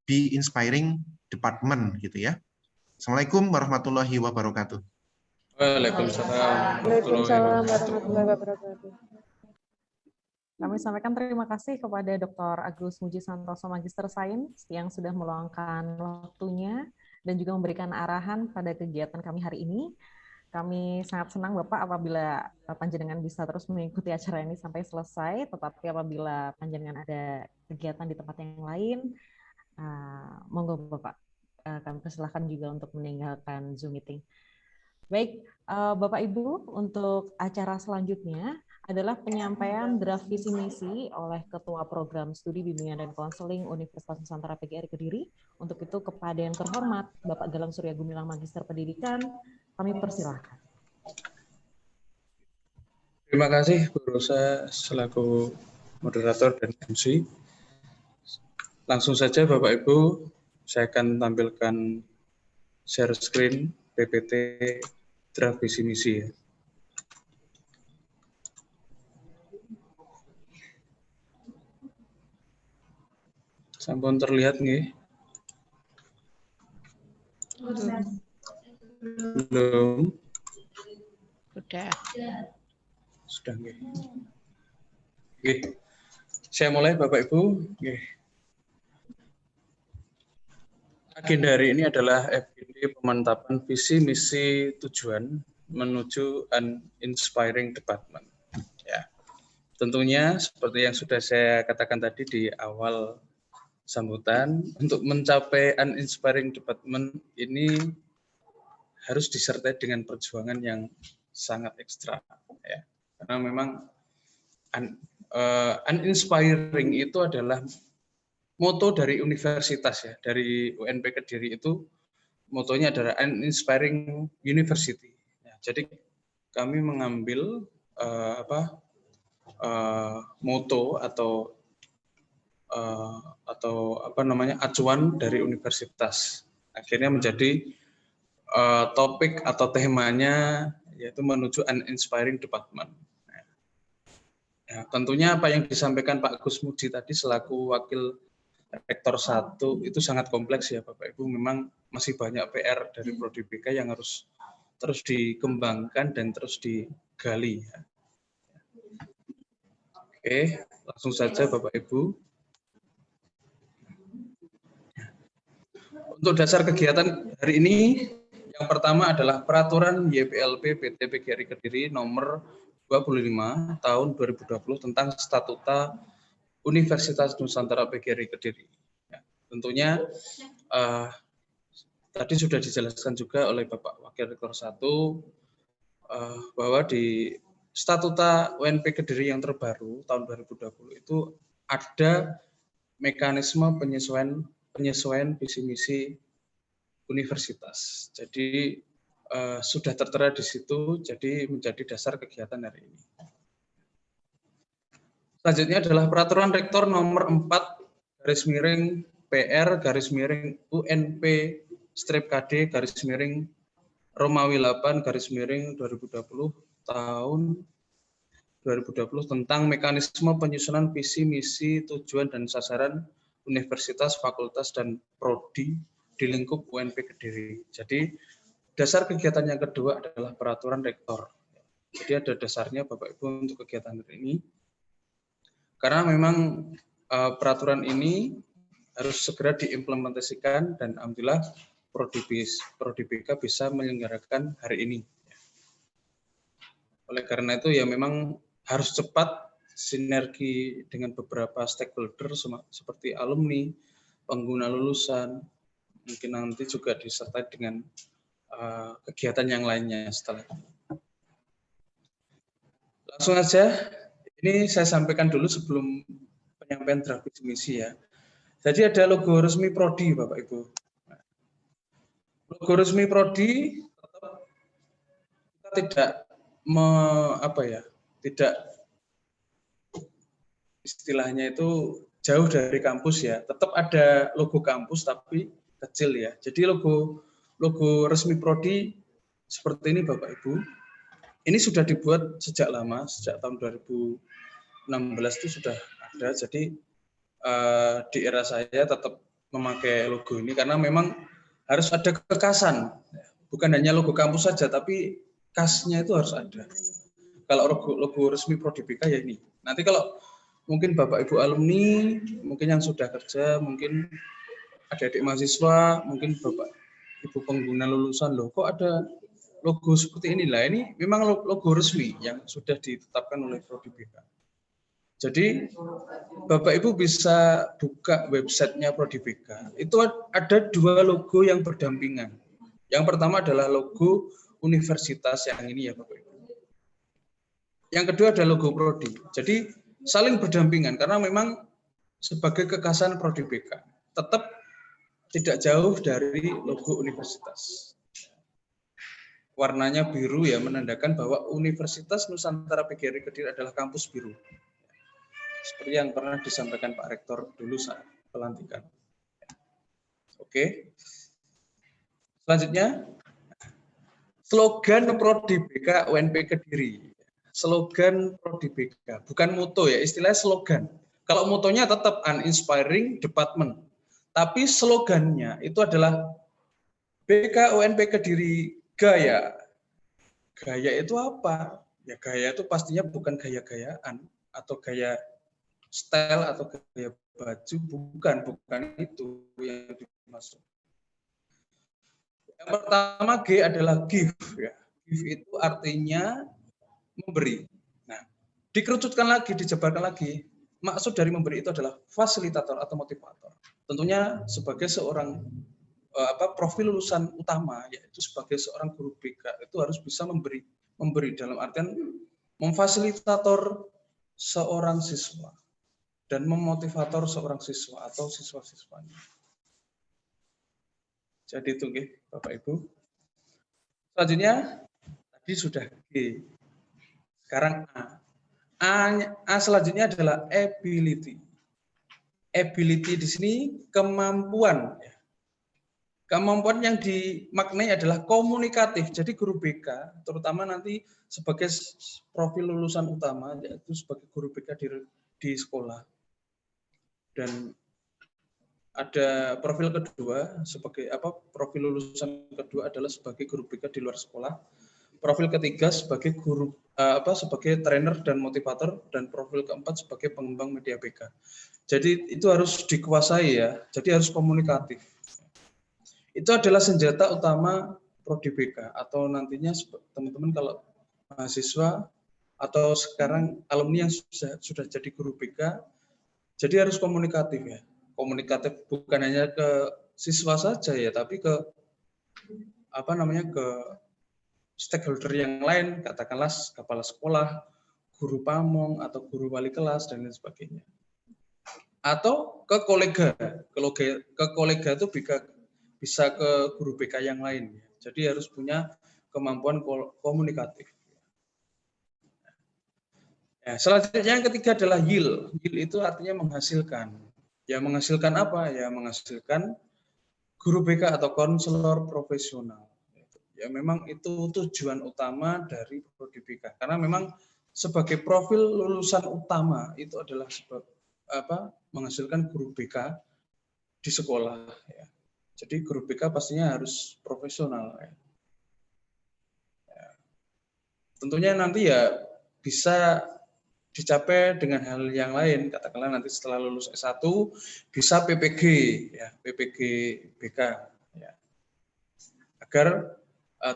be inspiring department gitu ya. Assalamualaikum warahmatullahi wabarakatuh. Waalaikumsalam warahmatullahi wabarakatuh. Kami sampaikan terima kasih kepada Dr. Agus Muji Santoso, Magister Sains, yang sudah meluangkan waktunya dan juga memberikan arahan pada kegiatan kami hari ini. Kami sangat senang Bapak apabila panjenengan bisa terus mengikuti acara ini sampai selesai, tetapi apabila panjenengan ada kegiatan di tempat yang lain, monggo Bapak, kami persilahkan juga untuk meninggalkan Zoom meeting. Baik, Bapak Ibu, untuk acara selanjutnya adalah penyampaian draft visi misi oleh Ketua Program Studi Bimbingan dan Konseling Universitas Nusantara PGRI Kediri. Untuk itu kepada yang terhormat Bapak Galang Surya Gumilang, Magister Pendidikan, kami persilahkan. Terima kasih Bu Rosa selaku moderator dan MC. Langsung saja Bapak Ibu, saya akan tampilkan share screen PPT draft visi misi. Sampun terlihat nggih? Belum. Sudah nggih. Nggih. Saya mulai Bapak Ibu. Nggih. Agenda hari ini adalah FGD pemantapan visi misi tujuan menuju an inspiring department. Ya. Tentunya seperti yang sudah saya katakan tadi di awal sambutan, untuk mencapai uninspiring department ini harus disertai dengan perjuangan yang sangat ekstra, ya. Karena memang uninspiring itu adalah moto dari universitas, ya, dari UNP Kediri itu motonya adalah uninspiring university. Ya, jadi kami mengambil moto atau acuan dari universitas, akhirnya menjadi topik atau temanya yaitu menuju an inspiring department. Ya, tentunya apa yang disampaikan Pak Gus Muji tadi selaku Wakil Rektor 1 itu sangat kompleks ya Bapak Ibu, memang masih banyak PR dari Prodi BK yang harus terus dikembangkan dan terus digali. Ya. Oke, langsung saja Bapak Ibu. Untuk dasar kegiatan hari ini, yang pertama adalah Peraturan YPLP PT PGRI Kediri nomor 25 tahun 2020 tentang Statuta Universitas Nusantara PGRI Kediri. Ya, tentunya tadi sudah dijelaskan juga oleh Bapak Wakil Rektor 1 bahwa di Statuta UNP Kediri yang terbaru tahun 2020 itu ada mekanisme penyesuaian visi misi universitas. Jadi sudah tertera di situ, jadi menjadi dasar kegiatan hari ini. Selanjutnya adalah Peraturan Rektor nomor 4/UNP-KD-UNP-KD-Romawi 8/2020 tahun 2020 tentang mekanisme penyusunan visi misi tujuan dan sasaran universitas, fakultas, dan prodi di lingkup UNP Kediri. Jadi dasar kegiatan yang kedua adalah Peraturan Rektor. Jadi ada dasarnya Bapak Ibu untuk kegiatan hari ini. Karena memang peraturan ini harus segera diimplementasikan dan alhamdulillah Prodi BK bisa menyelenggarakan hari ini. Oleh karena itu ya memang harus cepat sinergi dengan beberapa stakeholder seperti alumni, pengguna lulusan, Mungkin nanti juga disertai dengan kegiatan yang lainnya setelah itu. Langsung aja, ini saya sampaikan dulu sebelum penyampaian draft visi misi ya. Jadi ada logo resmi Prodi, Bapak Ibu. Logo resmi Prodi tetap kita tidak tidak istilahnya itu jauh dari kampus ya. Tetap ada logo kampus tapi kecil ya. Jadi logo resmi Prodi seperti ini Bapak Ibu. Ini sudah dibuat sejak lama, sejak tahun 2016 itu sudah ada. Jadi di era saya tetap memakai logo ini karena memang harus ada kekasan. Bukan hanya logo kampus saja, tapi khasnya itu harus ada. Kalau logo resmi Prodi BK ya ini. Nanti kalau mungkin Bapak Ibu alumni, mungkin yang sudah kerja, mungkin adik-adik mahasiswa, mungkin Bapak Ibu pengguna lulusan, loh kok ada logo seperti inilah. Ini memang logo resmi yang sudah ditetapkan oleh Prodi BK. Jadi Bapak Ibu bisa buka websitenya Prodi BK. Itu ada dua logo yang berdampingan. Yang pertama adalah logo universitas yang ini ya Bapak Ibu. Yang kedua adalah logo Prodi. Jadi saling berdampingan karena memang sebagai kekhasan Prodi BK. Tetap tidak jauh dari logo universitas. Warnanya biru ya menandakan bahwa Universitas Nusantara PGRI Kediri adalah kampus biru. Seperti yang pernah disampaikan Pak Rektor dulu saat pelantikan. Oke. Selanjutnya, slogan Prodi BK UNP Kediri. Slogan Prodi BK, bukan moto ya, istilahnya slogan. Kalau motonya tetap uninspiring department. Tapi slogannya itu adalah BK UNP Kediri Gaya. Gaya itu apa? Ya gaya itu pastinya bukan gaya-gayaan atau gaya style atau gaya baju, bukan itu yang dimaksud. Yang pertama G adalah give ya. Give itu artinya memberi. Nah, dikerucutkan lagi, dijabarkan lagi. Maksud dari memberi itu adalah fasilitator atau motivator. Tentunya sebagai seorang profil lulusan utama yaitu sebagai seorang guru BK itu harus bisa memberi dalam artian memfasilitator seorang siswa dan memotivator seorang siswa atau siswa-siswanya. Jadi itu Bapak Ibu. Selanjutnya tadi sudah G. Sekarang A. A selanjutnya adalah ability. Ability di sini kemampuan. Kemampuan yang dimaknai adalah komunikatif. Jadi guru BK, terutama nanti sebagai profil lulusan utama, yaitu sebagai guru BK di sekolah. Dan ada profil kedua sebagai profil lulusan kedua adalah sebagai guru BK di luar sekolah. Profil ketiga sebagai guru sebagai trainer dan motivator, dan profil keempat sebagai pengembang media BK. Jadi itu harus dikuasai ya. Jadi harus komunikatif. Itu adalah senjata utama Prodi BK atau nantinya teman-teman kalau mahasiswa atau sekarang alumni yang sudah jadi guru BK, jadi harus komunikatif ya. Komunikatif bukan hanya ke siswa saja ya, tapi ke ke stakeholder yang lain, katakanlah kepala sekolah, guru pamong atau guru wali kelas dan lain sebagainya. Atau ke kolega itu bisa ke guru BK yang lain. Jadi harus punya kemampuan komunikatif. Ya, selanjutnya yang ketiga adalah yield. Yield itu artinya menghasilkan. Ya menghasilkan apa? Ya menghasilkan guru BK atau konselor profesional. Ya memang itu tujuan utama dari Prodi BK. Karena memang sebagai profil lulusan utama itu adalah menghasilkan guru BK di sekolah. Ya. Jadi guru BK pastinya harus profesional. Ya. Tentunya nanti ya bisa dicapai dengan hal yang lain. Katakanlah nanti setelah lulus S1 bisa PPG, ya, PPG BK. Ya. Agar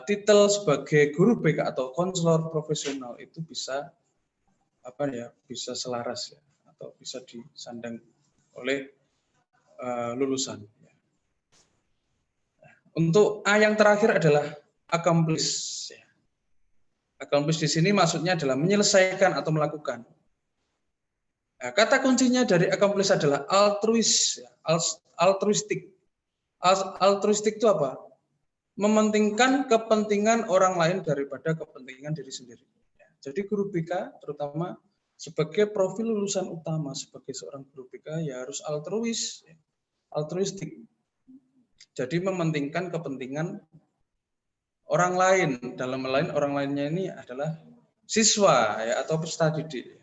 titel sebagai guru BK atau konselor profesional itu bisa bisa selaras ya, atau bisa disandang oleh lulusan. Untuk A yang terakhir adalah accomplish. Accomplish di sini maksudnya adalah menyelesaikan atau melakukan. Nah, kata kuncinya dari accomplish adalah altruis, altruistik. Altruistik itu apa? Mementingkan kepentingan orang lain daripada kepentingan diri sendiri. Jadi guru BK terutama sebagai profil lulusan utama sebagai seorang guru BK ya harus altruistik. Jadi mementingkan kepentingan orang lain. Dalam lain orang lainnya ini adalah siswa ya atau peserta didik.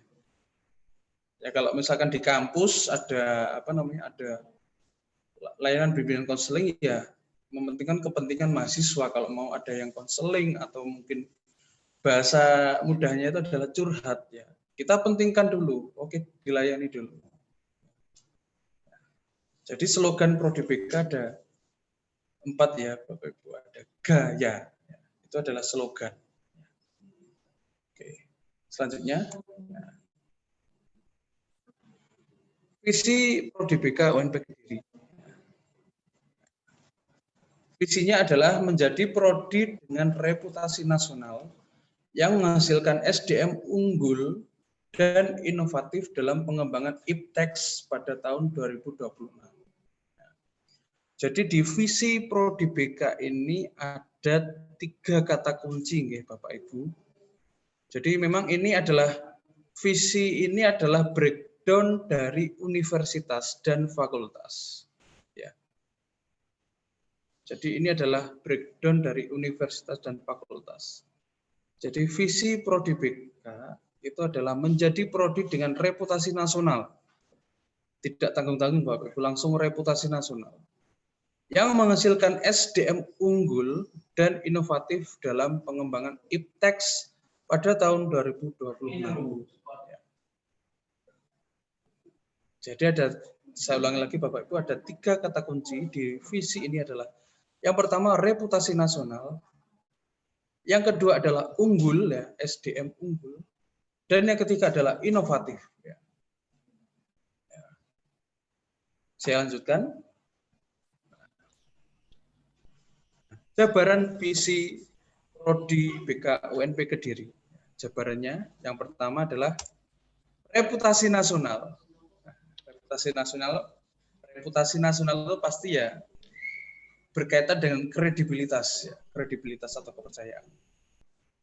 Ya kalau misalkan di kampus ada ada layanan bimbingan konseling ya mementingkan kepentingan mahasiswa. Kalau mau ada yang konseling atau mungkin bahasa mudahnya itu adalah curhat ya. Kita pentingkan dulu, oke, dilayani dulu. Jadi slogan Prodi BK ada 4 ya, Bapak Ibu, ada gaya. Itu adalah slogan. Oke. Selanjutnya visi Prodi BK UNP Kediri. Visinya adalah menjadi prodi dengan reputasi nasional yang menghasilkan SDM unggul dan inovatif dalam pengembangan IPTEX pada tahun 2026. Jadi di visi Prodi BK ini ada 3 kata kunci, Bapak Ibu. Jadi memang ini adalah visi ini adalah breakdown dari universitas dan fakultas. Ya. Jadi ini adalah breakdown dari universitas dan fakultas. Jadi visi Prodi BK itu adalah menjadi prodi dengan reputasi nasional. Tidak tanggung-tanggung Bapak Ibu, langsung reputasi nasional. Yang menghasilkan SDM unggul dan inovatif dalam pengembangan IPTEX pada tahun 2026. Jadi saya ulangi lagi Bapak Ibu, ada 3 kata kunci di visi ini adalah yang pertama reputasi nasional, yang kedua adalah unggul ya, SDM unggul, dan yang ketiga adalah inovatif. Ya. Saya lanjutkan. Jabaran visi Prodi BK UNP Kediri. Jabarannya yang pertama adalah reputasi nasional. Reputasi nasional itu pasti ya berkaitan dengan kredibilitas, ya, kredibilitas atau kepercayaan.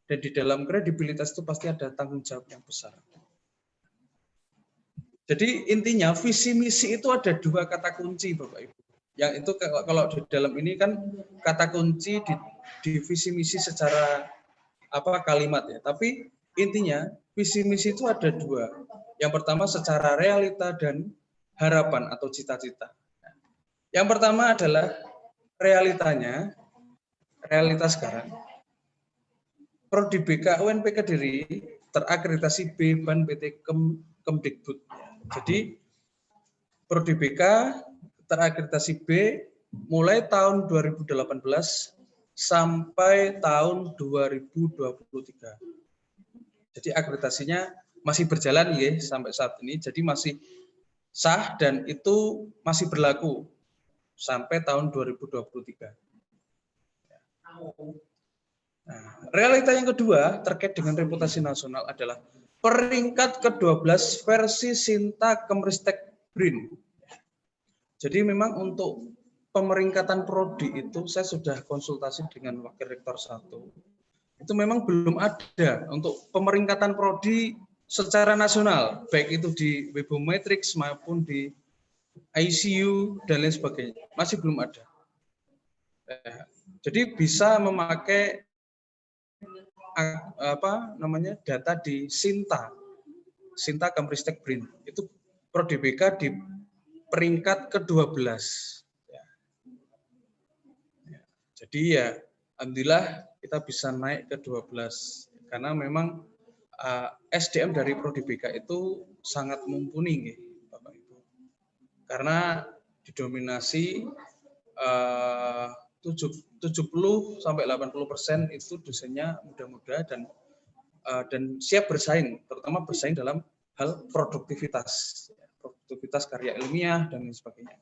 Dan di dalam kredibilitas itu pasti ada tanggung jawab yang besar. Jadi intinya visi misi itu ada 2 kata kunci Bapak Ibu. Yang itu kalau di dalam ini kan kata kunci di visi misi secara kalimat ya. Tapi intinya visi misi itu ada 2. Yang pertama secara realita dan harapan atau cita-cita. Yang pertama adalah realitanya, realitas sekarang. Prodi BK UNP Kediri terakreditasi B BAN PT Kemdikbud. Jadi Prodi BK terakreditasi B mulai tahun 2018 sampai tahun 2023. Jadi akreditasinya masih berjalan ya sampai saat ini. Jadi masih sah dan itu masih berlaku sampai tahun 2023. Nah, realita yang kedua terkait dengan reputasi nasional adalah peringkat ke-12 versi Sinta Kemristek BRIN. Jadi memang untuk pemeringkatan prodi itu saya sudah konsultasi dengan Wakil Rektor 1. Itu memang belum ada untuk pemeringkatan prodi secara nasional, baik itu di Webometrics maupun di ICU dan lain sebagainya. Masih belum ada. Jadi bisa memakai data di Sinta Kemristek BRIN. Itu Prodi BK di peringkat ke-12. Jadi ya alhamdulillah kita bisa naik ke 12 karena memang SDM dari Prodi BK itu sangat mumpuni Bapak Ibu. Karena didominasi 70 sampai 80% itu dosennya muda-muda dan siap bersaing, terutama bersaing dalam hal produktivitas karya ilmiah dan lain sebagainya.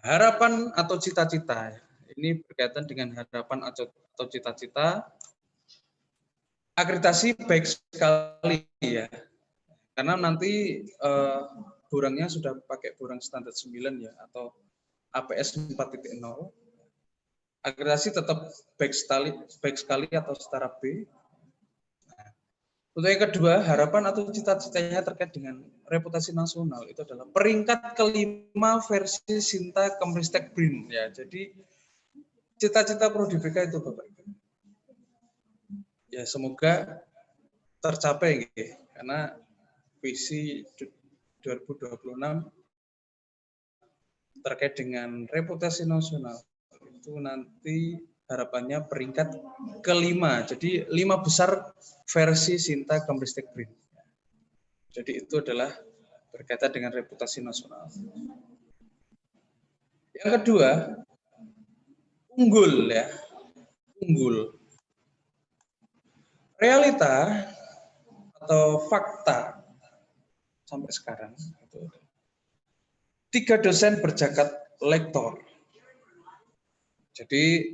harapan atau cita-cita. Ini berkaitan dengan harapan atau cita-cita. Akreditasi baik sekali ya, karena nanti borangnya sudah pakai borang standar 9 ya, atau APS 4.0. Akreditasi tetap baik sekali atau setara B. Untuk yang kedua, harapan atau cita-citanya terkait dengan reputasi nasional itu adalah peringkat kelima versi Sinta Kemristek BRIN ya. Jadi cita-cita Prodi BK itu Bapak Ibu. Ya semoga tercapai gitu, karena visi 2026 terkait dengan reputasi nasional itu nanti harapannya peringkat kelima, jadi 5 besar versi Sinta Kemristek BRIN. Jadi itu adalah berkaitan dengan reputasi nasional. Yang kedua, unggul ya, unggul. Realita atau fakta sampai sekarang itu 3 dosen berjakat lektor. Jadi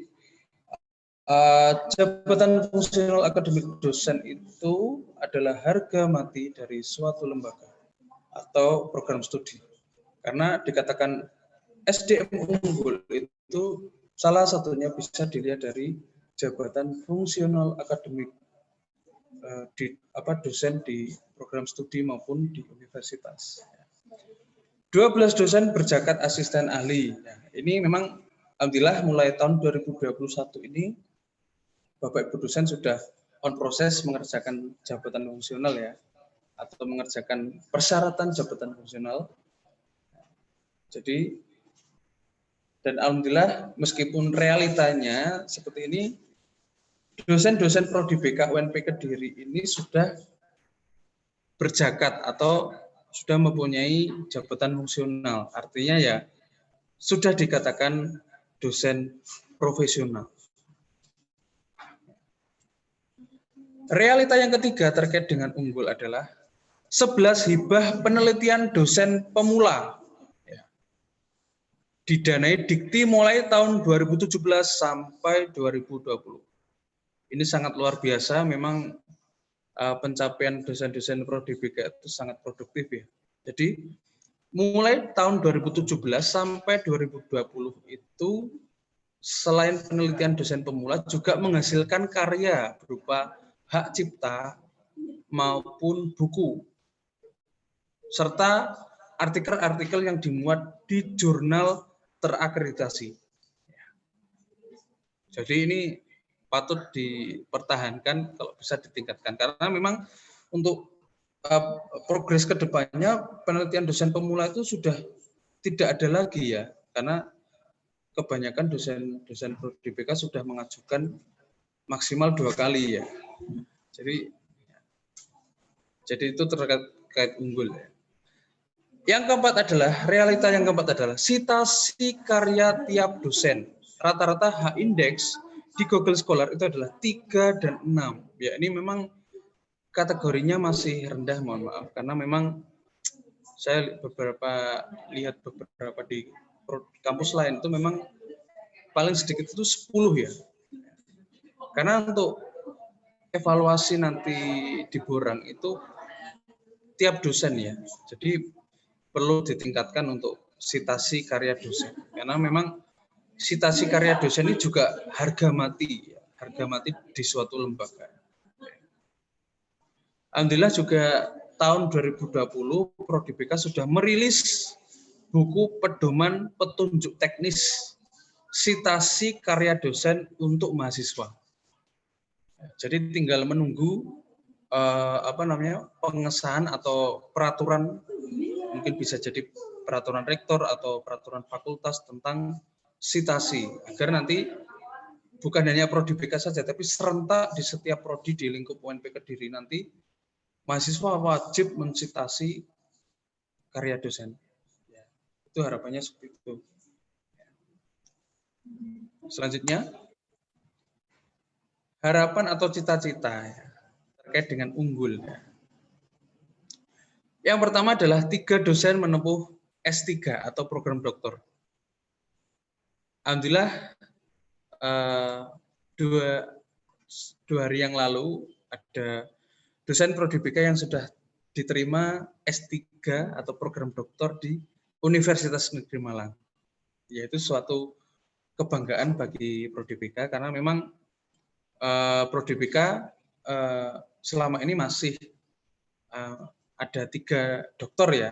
jabatan fungsional akademik dosen itu adalah harga mati dari suatu lembaga atau program studi. Karena dikatakan SDM unggul itu salah satunya bisa dilihat dari jabatan fungsional akademik dosen di program studi maupun di universitas. 12 dosen berjakat asisten ahli. Nah, ini memang alhamdulillah mulai tahun 2021 ini Bapak Ibu dosen sudah on proses mengerjakan jabatan fungsional ya, atau mengerjakan persyaratan jabatan fungsional. Jadi dan alhamdulillah meskipun realitanya seperti ini, dosen-dosen Prodi BK UNP Kediri ini sudah berjakat atau sudah mempunyai jabatan fungsional. Artinya ya sudah dikatakan dosen profesional. Realita yang ketiga terkait dengan unggul adalah 11 hibah penelitian dosen pemula. Didanai Dikti mulai tahun 2017 sampai 2020. Ini sangat luar biasa, memang pencapaian dosen-dosen Prodi BK itu sangat produktif ya. Jadi mulai tahun 2017 sampai 2020 itu selain penelitian dosen pemula juga menghasilkan karya berupa hak cipta maupun buku serta artikel-artikel yang dimuat di jurnal terakreditasi. Jadi ini patut dipertahankan kalau bisa ditingkatkan, karena memang untuk progres ke depannya penelitian dosen pemula itu sudah tidak ada lagi ya, karena kebanyakan dosen Prodi BK sudah mengajukan maksimal 2 kali ya. Jadi itu terkait unggul ya. Yang keempat adalah, realita yang keempat adalah citasi karya tiap dosen. Rata-rata H-index di Google Scholar itu adalah 3 dan 6. Ya, ini memang kategorinya masih rendah, mohon maaf. Karena memang saya lihat beberapa di kampus lain itu memang paling sedikit itu 10 ya. Karena untuk evaluasi nanti di borang itu tiap dosen ya. Jadi perlu ditingkatkan untuk citasi karya dosen, karena memang citasi karya dosen ini juga harga mati di suatu lembaga. Alhamdulillah juga tahun 2020 Prodi BK sudah merilis buku pedoman petunjuk teknis citasi karya dosen untuk mahasiswa. Jadi tinggal menunggu pengesahan atau peraturan, mungkin bisa jadi peraturan rektor atau peraturan fakultas tentang citasi, agar nanti bukan hanya Prodi BK saja, tapi serentak di setiap prodi di lingkup UNP Kediri nanti mahasiswa wajib mencitasi karya dosen. Itu harapannya seperti itu. Selanjutnya, harapan atau cita-cita terkait dengan unggul. Yang pertama adalah 3 dosen menempuh S3 atau program doktor. alhamdulillah dua hari yang lalu ada dosen Prodi BK yang sudah diterima S3 atau program doktor di Universitas Negeri Malang. Yaitu suatu kebanggaan bagi Prodi BK karena memang Prodi BK selama ini masih ada 3 doktor ya.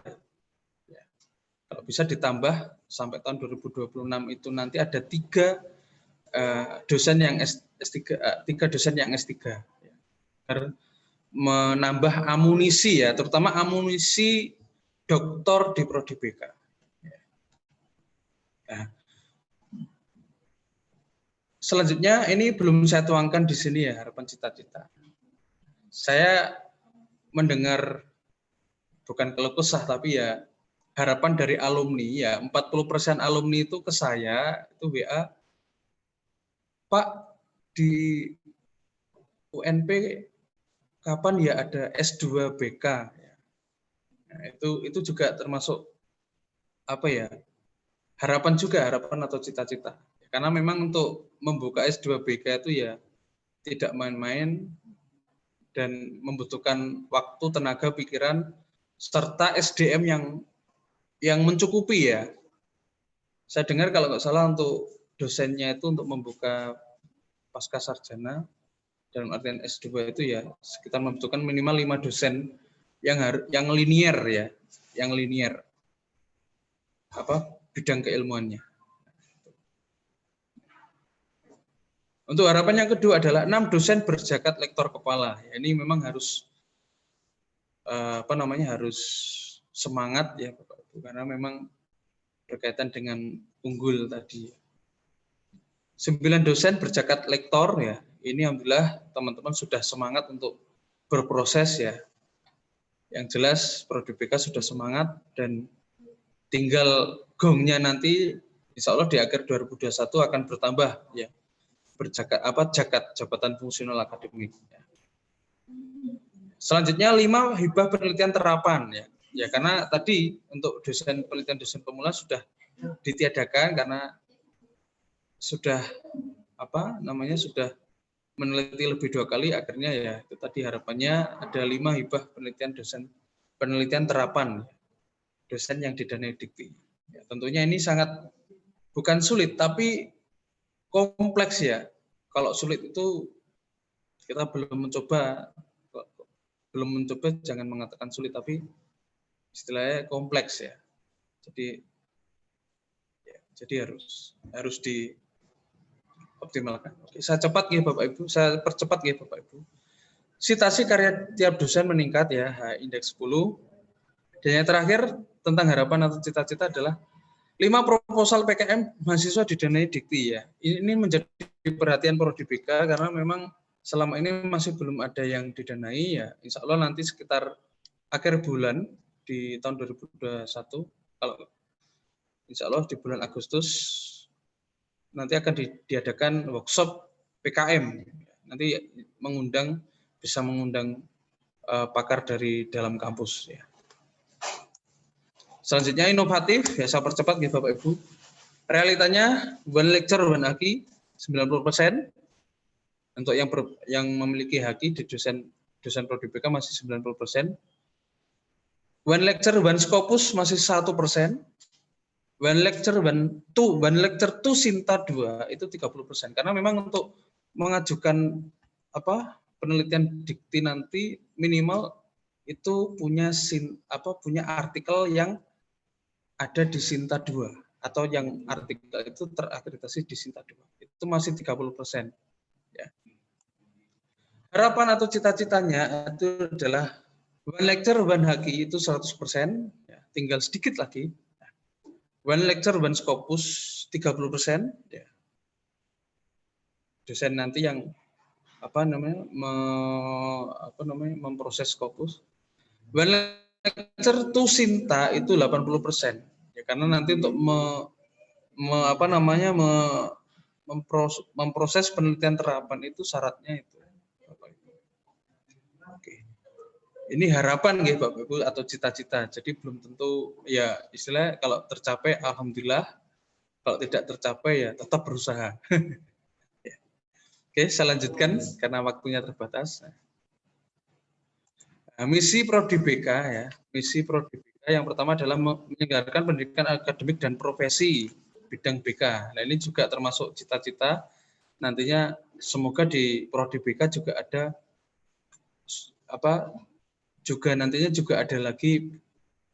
Kalau bisa ditambah sampai tahun 2026 itu nanti ada 3 dosen yang S3, 3 dosen yang S3. Karena menambah amunisi ya, terutama amunisi doktor di Prodi BK. Nah, selanjutnya ini belum saya tuangkan di sini ya, harapan cita-cita. Saya mendengar bukan keluh kesah tapi ya harapan dari alumni ya, 40% alumni itu ke saya itu WA, Pak di UNP kapan ya ada S2 BK? Nah, itu juga termasuk apa ya, harapan atau cita-cita. Karena memang untuk membuka S2 BK itu ya tidak main-main dan membutuhkan waktu, tenaga, pikiran, serta SDM yang mencukupi ya. Saya dengar kalau nggak salah untuk dosennya itu untuk membuka pasca sarjana dalam artian S2 itu ya sekitar membutuhkan minimal 5 dosen yang linier ya, yang linier bidang keilmuannya. Untuk harapan yang kedua adalah 6 dosen berjakat lektor kepala. Ya, ini memang harus harus semangat ya Bapak Ibu karena memang berkaitan dengan unggul tadi. 9 dosen berjakat lektor ya. Ini alhamdulillah teman-teman sudah semangat untuk berproses ya. Yang jelas Prodi BK sudah semangat dan tinggal gongnya nanti insya Allah di akhir 2021 akan bertambah ya. Jakat jabatan fungsional akademik. Ya. Selanjutnya 5 hibah penelitian terapan ya. Ya karena tadi untuk penelitian dosen pemula sudah ditiadakan karena sudah sudah meneliti lebih 2 kali, akhirnya ya itu tadi harapannya ada 5 hibah penelitian terapan dosen yang didanai Dikti. Ya, tentunya ini sangat bukan sulit tapi kompleks ya. Kalau sulit itu kita belum mencoba jangan mengatakan sulit tapi istilahnya kompleks ya. Jadi harus dioptimalkan. Oke, saya percepat ya Bapak Ibu. Citasi karya tiap dosen meningkat ya, indeks 10. Dan yang terakhir tentang harapan atau cita-cita adalah 5 proposal PKM mahasiswa didanai Dikti ya. Ini menjadi perhatian Prodi BK karena memang selama ini masih belum ada yang didanai ya. Insya Allah nanti sekitar akhir bulan di tahun 2021 kalau insya Allah di bulan Agustus nanti akan diadakan workshop PKM. Nanti bisa mengundang pakar dari dalam kampus ya. Selanjutnya inovatif, ya saya percepat ya Bapak Ibu. Realitanya one lecture one haki 90%. Untuk yang memiliki haki di dosen Prodi BK masih 90%. One lecture one Scopus masih 1%. One lecture two Sinta 2 itu 30%. Karena memang untuk mengajukan penelitian Dikti nanti minimal itu punya artikel yang ada di Sinta 2 atau yang artikel itu terakreditasi di Sinta 2. Itu masih 30%. Ya. Harapan atau cita-citanya itu adalah one lecture one haki itu 100%, ya, tinggal sedikit lagi. One lecture one Scopus 30%, ya. Dosen nanti yang memproses Scopus. One lecture two Sinta itu 80%. Ya, karena nanti untuk memproses penelitian terapan itu syaratnya itu. Oke. Ini harapan ya Bapak Ibu atau cita-cita. Jadi belum tentu ya istilahnya kalau tercapai alhamdulillah. Kalau tidak tercapai ya tetap berusaha. Oke, saya lanjutkan karena waktunya terbatas. Nah, misi Prodi BK ya, misi Prodi BK yang pertama adalah menyelenggarakan pendidikan akademik dan profesi bidang BK. Nah, ini juga termasuk cita-cita nantinya semoga di Prodi BK juga ada nantinya juga ada lagi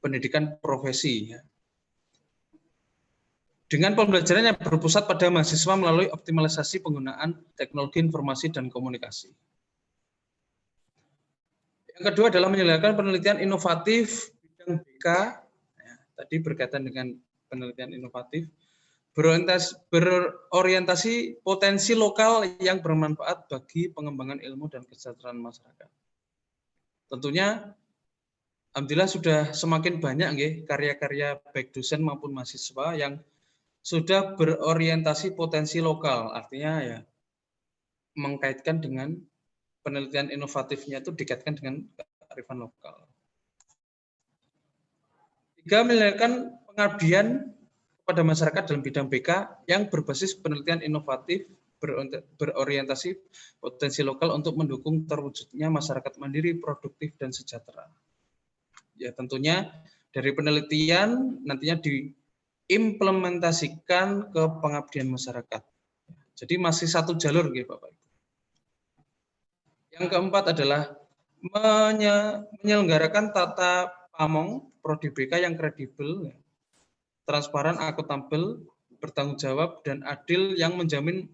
pendidikan profesi ya. Dengan pembelajaran yang berpusat pada mahasiswa melalui optimalisasi penggunaan teknologi informasi dan komunikasi. Yang kedua adalah menyelenggarakan penelitian inovatif bidang BK, ya, tadi berkaitan dengan penelitian inovatif, berorientasi potensi lokal yang bermanfaat bagi pengembangan ilmu dan kesejahteraan masyarakat. Tentunya, alhamdulillah sudah semakin banyak karya-karya baik dosen maupun mahasiswa yang sudah berorientasi potensi lokal, artinya ya mengkaitkan dengan penelitian inovatifnya itu dikaitkan dengan kearifan lokal. 3. Menyelenggarakan pengabdian kepada masyarakat dalam bidang BK yang berbasis penelitian inovatif berorientasi potensi lokal untuk mendukung terwujudnya masyarakat mandiri, produktif, dan sejahtera. Ya tentunya dari penelitian nantinya diimplementasikan ke pengabdian masyarakat. Jadi masih satu jalur gitu Bapak Ibu. Yang keempat adalah menyelenggarakan tata pamong Prodi BK yang kredibel, transparan, akuntabel, bertanggung jawab, dan adil yang menjamin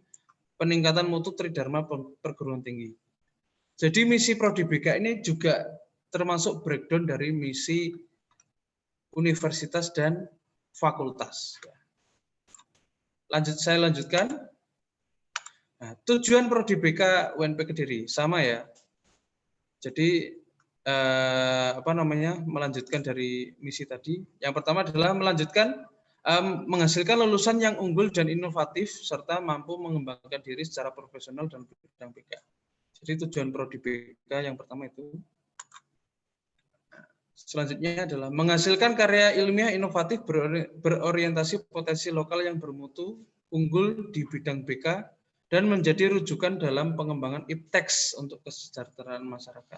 peningkatan mutu tridharma perguruan tinggi. Jadi misi Prodi BK ini juga termasuk breakdown dari misi universitas dan fakultas. Saya lanjutkan. Nah, tujuan Prodi BK UNP Kediri sama ya. Jadi melanjutkan dari misi tadi. Yang pertama adalah menghasilkan lulusan yang unggul dan inovatif serta mampu mengembangkan diri secara profesional dan bidang BK. Jadi tujuan Prodi BK yang pertama itu. Selanjutnya adalah menghasilkan karya ilmiah inovatif berorientasi potensi lokal yang bermutu, unggul di bidang BK, dan menjadi rujukan dalam pengembangan ipteks untuk kesejahteraan masyarakat.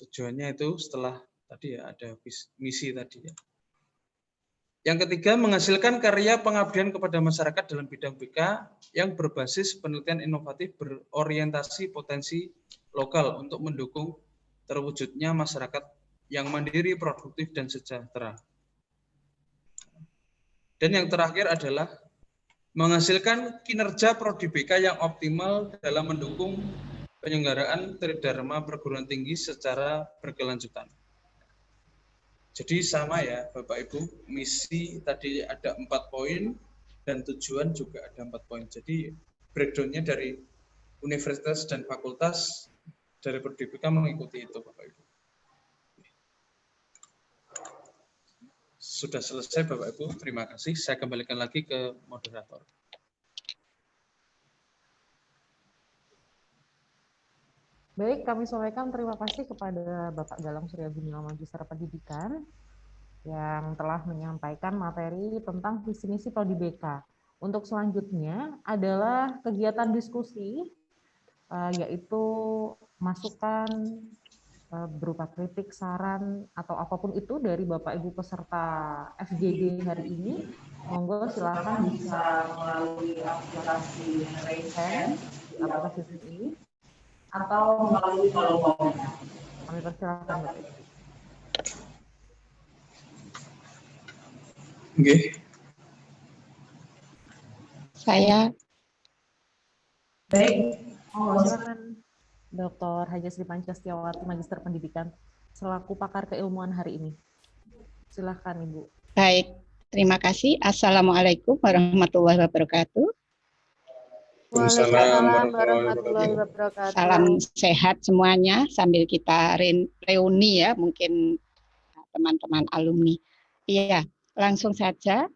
Tujuannya itu setelah tadi ya ada misi tadi ya. Yang ketiga, menghasilkan karya pengabdian kepada masyarakat dalam bidang BK yang berbasis penelitian inovatif berorientasi potensi lokal untuk mendukung terwujudnya masyarakat yang mandiri, produktif, dan sejahtera. Dan yang terakhir adalah menghasilkan kinerja Prodi BK yang optimal dalam mendukung penyelenggaraan tridharma perguruan tinggi secara berkelanjutan. Jadi sama ya Bapak Ibu, misi tadi ada 4 poin dan tujuan juga ada 4 poin. Jadi breakdown-nya dari universitas dan fakultas dari Prodi BK mengikuti itu Bapak Ibu. Sudah selesai Bapak Ibu, terima kasih. Saya kembalikan lagi ke moderator. Baik, kami sampaikan terima kasih kepada Bapak Galang Surya Gumilang, Magister Pendidikan, yang telah menyampaikan materi tentang visi misi Prodi BK. Untuk selanjutnya adalah kegiatan diskusi, yaitu masukan berupa kritik, saran, atau apapun itu dari Bapak Ibu peserta FGD hari ini. Monggo silakan bisa melalui aplikasi raise hand di aplikasi Zoom ini atau melalui kolom komentar. Kami persilakan Bapak Ibu. Oke. Saya. Baik, silakan Dr. Haja Sri Pancastilawati, Magister Pendidikan, selaku pakar keilmuan hari ini. Silakan Ibu. Baik, terima kasih. Assalamualaikum warahmatullahi wabarakatuh. Waalaikumsalam warahmatullahi wabarakatuh. Salam sehat semuanya sambil kita reuni ya, mungkin teman-teman alumni. Iya, langsung saja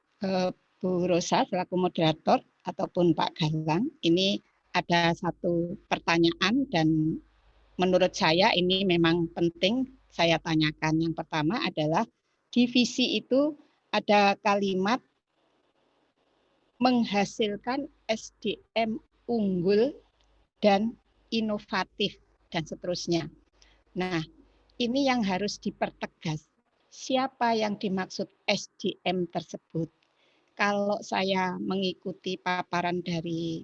Bu Rosa selaku moderator ataupun Pak Galang. Ini ada satu pertanyaan dan menurut saya ini memang penting saya tanyakan. Yang pertama adalah di visi itu ada kalimat menghasilkan SDM unggul dan inovatif dan seterusnya. Nah, ini yang harus dipertegas. Siapa yang dimaksud SDM tersebut? Kalau saya mengikuti paparan dari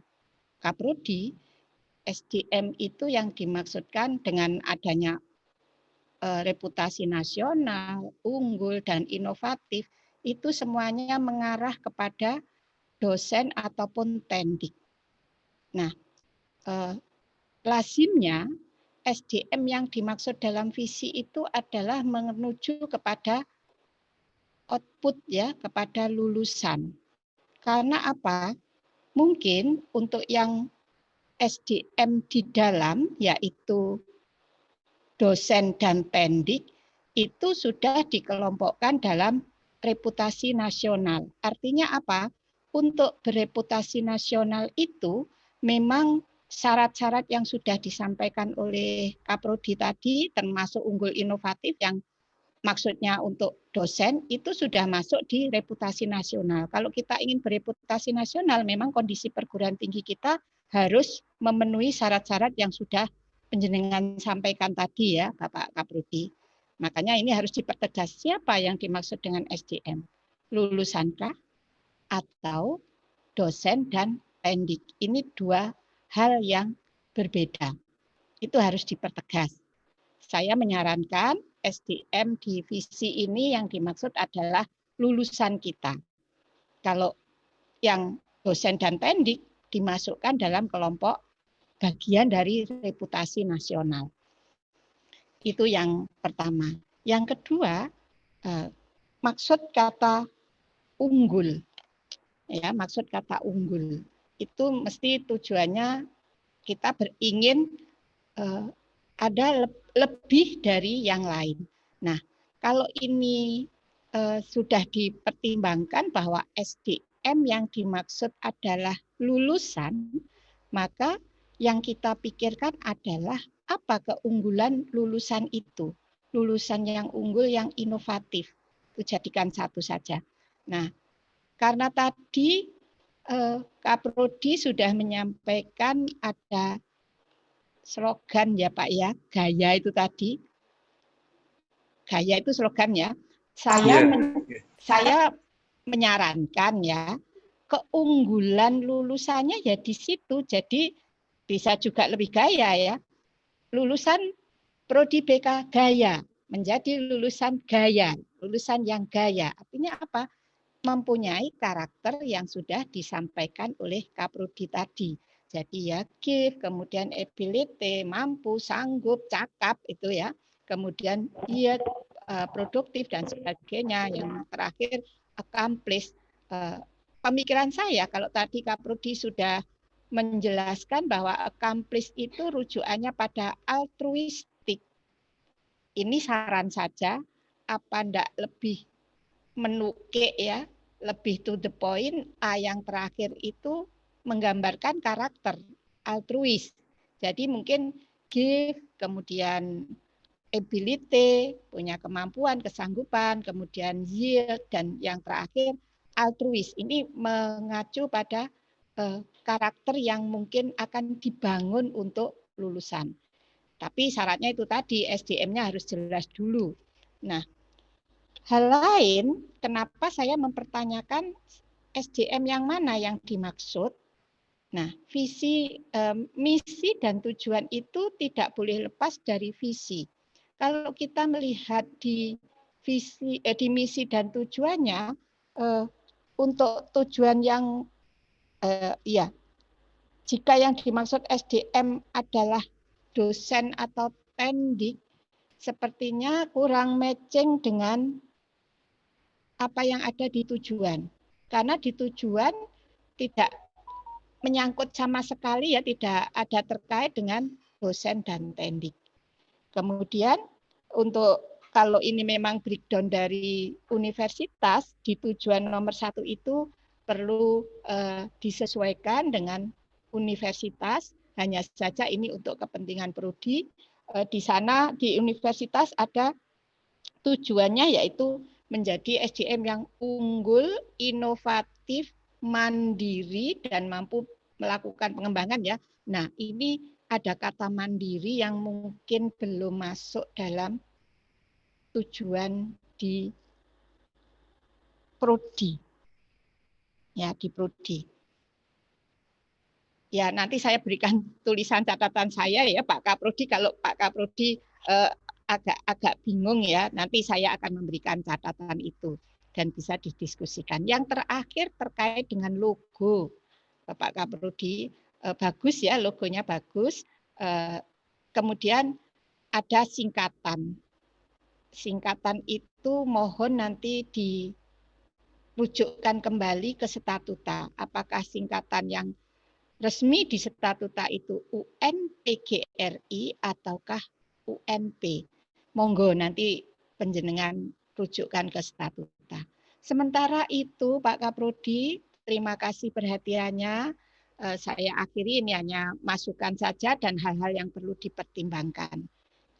Kaprodi, SDM itu yang dimaksudkan dengan adanya reputasi nasional, unggul, dan inovatif, itu semuanya mengarah kepada dosen ataupun tendik. Nah, lazimnya SDM yang dimaksud dalam visi itu adalah menuju kepada output ya, kepada lulusan. Karena apa? Mungkin untuk yang SDM di dalam, yaitu dosen dan tendik, itu sudah dikelompokkan dalam reputasi nasional. Artinya apa? Untuk bereputasi nasional itu memang syarat-syarat yang sudah disampaikan oleh Kaprodi tadi, termasuk unggul inovatif yang maksudnya untuk dosen, itu sudah masuk di reputasi nasional. Kalau kita ingin bereputasi nasional, memang kondisi perguruan tinggi kita harus memenuhi syarat-syarat yang sudah penjenengan sampaikan tadi ya, Bapak Kaprodi. Makanya ini harus dipertegas siapa yang dimaksud dengan SDM. Lulusankah atau dosen dan pendik. Ini dua hal yang berbeda. Itu harus dipertegas. Saya menyarankan SDM di visi ini yang dimaksud adalah lulusan kita. Kalau yang dosen dan pendik dimasukkan dalam kelompok bagian dari reputasi nasional. Itu yang pertama. Yang kedua, maksud kata unggul. Ya, maksud kata unggul. Itu mesti tujuannya kita ingin ada lebih dari yang lain. Nah, kalau ini sudah dipertimbangkan bahwa SDM yang dimaksud adalah lulusan, maka yang kita pikirkan adalah apa keunggulan lulusan itu. Lulusan yang unggul, yang inovatif. Itu jadikan satu saja. Nah, karena tadi Kaprodi sudah menyampaikan ada slogan ya Pak ya, gaya itu tadi. Gaya itu slogan ya. Saya menyarankan ya, keunggulan lulusannya ya di situ. Jadi bisa juga lebih gaya ya. Lulusan Prodi BK gaya, menjadi lulusan gaya, lulusan yang gaya. Artinya apa? Mempunyai karakter yang sudah disampaikan oleh Kaprodi tadi. Jadi ya gift, kemudian ability, mampu, sanggup, cakap itu ya. Kemudian dia produktif dan sebagainya. Yang terakhir accomplish. Pemikiran saya kalau tadi Kaprodi sudah menjelaskan bahwa accomplish itu rujukannya pada altruistik. Ini saran saja, apa ndak lebih menukik ya, lebih to the point. Yang terakhir itu menggambarkan karakter altruis. Jadi mungkin give, kemudian ability, punya kemampuan, kesanggupan, kemudian yield, dan yang terakhir altruis. Ini mengacu pada karakter yang mungkin akan dibangun untuk lulusan. Tapi syaratnya itu tadi, SDM-nya harus jelas dulu. Nah, hal lain, kenapa saya mempertanyakan SDM yang mana yang dimaksud? Nah, visi, misi dan tujuan itu tidak boleh lepas dari visi. Kalau kita melihat di visi, di misi dan tujuannya, untuk tujuan yang ya, jika yang dimaksud SDM adalah dosen atau pendik, sepertinya kurang matching dengan apa yang ada di tujuan. Karena di tujuan tidak menyangkut sama sekali ya, tidak ada terkait dengan dosen dan pendik. Kemudian untuk kalau ini memang breakdown dari universitas, di tujuan nomor 1 itu perlu disesuaikan dengan universitas. Hanya saja ini untuk kepentingan prodi. Di sana di universitas ada tujuannya yaitu menjadi SDM yang unggul, inovatif, mandiri dan mampu melakukan pengembangan ya. Nah, ini ada kata mandiri yang mungkin belum masuk dalam tujuan di prodi. Ya, di prodi. Ya, nanti saya berikan tulisan catatan saya ya Pak Kaprodi. Kalau Pak Kaprodi agak bingung ya, nanti saya akan memberikan catatan itu dan bisa didiskusikan. Yang terakhir terkait dengan logo, Pak Kaprodi, bagus ya, logonya bagus. Kemudian ada singkatan. Singkatan itu mohon nanti dirujukkan kembali ke statuta. Apakah singkatan yang resmi di statuta itu UNPGRI ataukah UNP. Monggo nanti penjenengan rujukkan ke statuta. Sementara itu Pak Kaprodi, terima kasih perhatiannya. Saya akhiri, ini hanya masukan saja dan hal-hal yang perlu dipertimbangkan.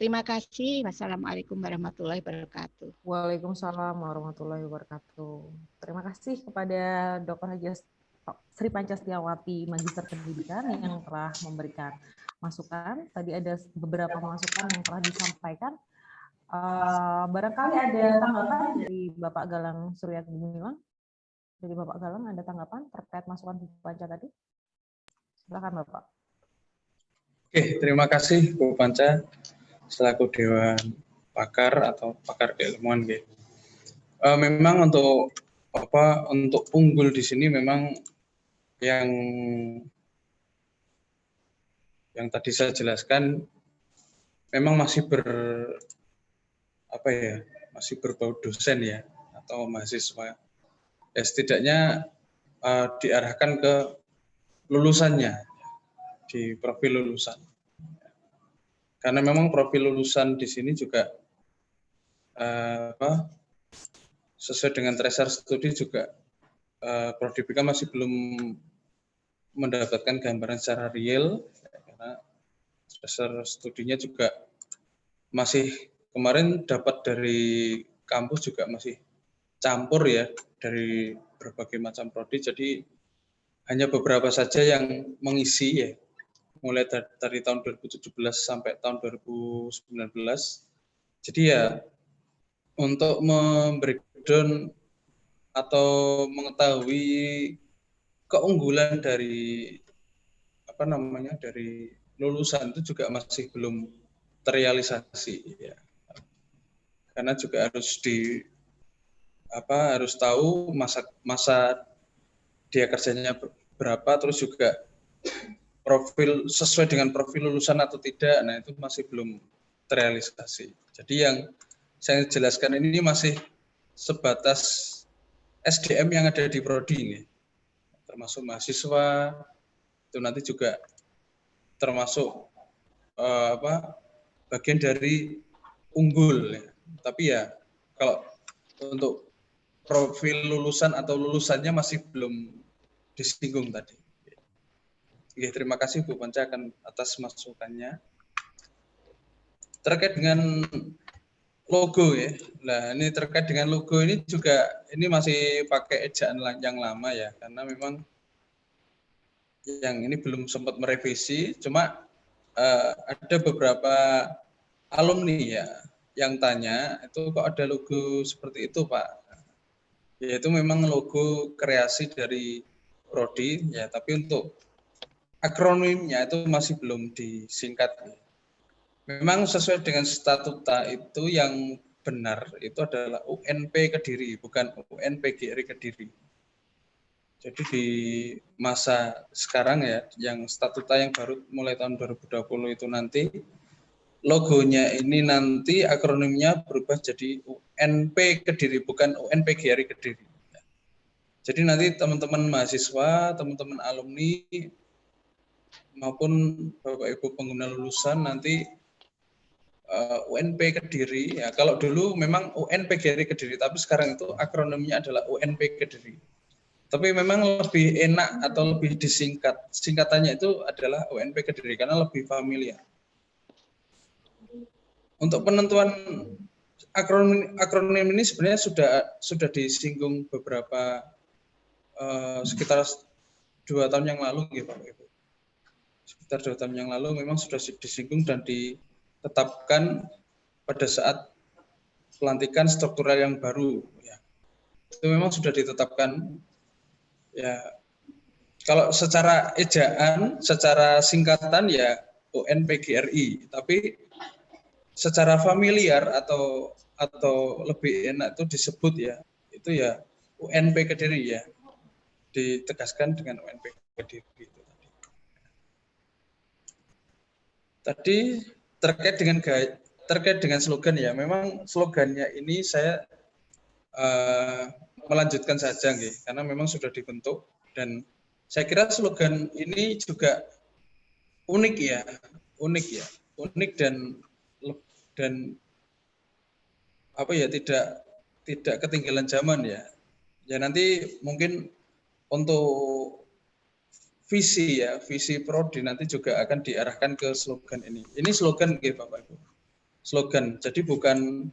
Terima kasih. Wassalamualaikum warahmatullahi wabarakatuh. Waalaikumsalam warahmatullahi wabarakatuh. Terima kasih kepada Dr. Haji Sri Pancastiawati, Magister Pendidikan yang telah memberikan masukan. Tadi ada beberapa masukan yang telah disampaikan. Barangkali ada tanggapan dari Bapak Galang Surya Gumilang. Dari Bapak Galang ada tanggapan terkait masukan Bu Panca tadi? Silakan Bapak. Oke, terima kasih Bu Panca selaku Dewan Pakar atau pakar keilmuan. Memang untuk unggul di sini memang yang tadi saya jelaskan memang masih masih berbau dosen ya atau mahasiswa. Ya, setidaknya diarahkan ke lulusannya di profil lulusan. Karena memang profil lulusan di sini juga sesuai dengan tracer studi juga Prodi BK masih belum mendapatkan gambaran secara real karena tracer studinya juga masih kemarin dapat dari kampus juga masih campur ya dari berbagai macam prodi, jadi hanya beberapa saja yang mengisi ya mulai dari tahun 2017 sampai tahun 2019. Jadi ya untuk membreakdown atau mengetahui keunggulan dari dari lulusan itu juga masih belum terrealisasi ya. Karena juga harus tahu masa dia kerjanya berapa, terus juga profil sesuai dengan profil lulusan atau tidak. Nah, itu masih belum terrealisasi. Jadi yang saya jelaskan ini masih sebatas SDM yang ada di prodi ini. Termasuk mahasiswa, itu nanti juga termasuk bagian dari unggul ya. Tapi ya kalau untuk profil lulusan atau lulusannya masih belum disinggung tadi. Oke, terima kasih Bu Panca atas masukannya. Terkait dengan logo ya. Nah, ini terkait dengan logo ini juga ini masih pakai ejaan yang lama ya, karena memang yang ini belum sempat merevisi, cuma ada beberapa alumni ya yang tanya itu kok ada logo seperti itu Pak. Yaitu memang logo kreasi dari prodi ya, tapi untuk akronimnya itu masih belum disingkat. Memang sesuai dengan statuta itu yang benar itu adalah UNP Kediri, bukan UNPGRI Kediri. Jadi di masa sekarang ya, yang statuta yang baru mulai tahun 2020 itu nanti, logonya ini nanti akronimnya berubah jadi UNP Kediri, bukan UNPGRI Kediri. Jadi nanti teman-teman mahasiswa, teman-teman alumni, maupun Bapak Ibu pengguna lulusan nanti UNP Kediri, ya kalau dulu memang UNPGRI Kediri, tapi sekarang itu akronimnya adalah UNP Kediri. Tapi memang lebih enak atau lebih disingkat. Singkatannya itu adalah UNP Kediri karena lebih familiar. Untuk penentuan akronim ini sebenarnya sudah disinggung beberapa sekitar 2 tahun yang lalu, ya Bapak Ibu. Sekitar 2 tahun yang lalu memang sudah disinggung dan ditetapkan pada saat pelantikan struktural yang baru. Ya. Itu memang sudah ditetapkan. Ya, kalau secara ejaan, secara singkatan ya UNPGRI, tapi secara familiar atau lebih enak itu disebut ya, itu ya UNP Kediri ya. Ditegaskan dengan UNP Kediri itu tadi terkait dengan slogan ya, memang slogannya ini saya melanjutkan saja karena memang sudah dibentuk dan saya kira slogan ini juga unik dan apa ya, tidak ketinggalan zaman ya. Ya nanti mungkin untuk visi prodi nanti juga akan diarahkan ke slogan ini. Ini slogan Bapak Ibu. Slogan. Jadi bukan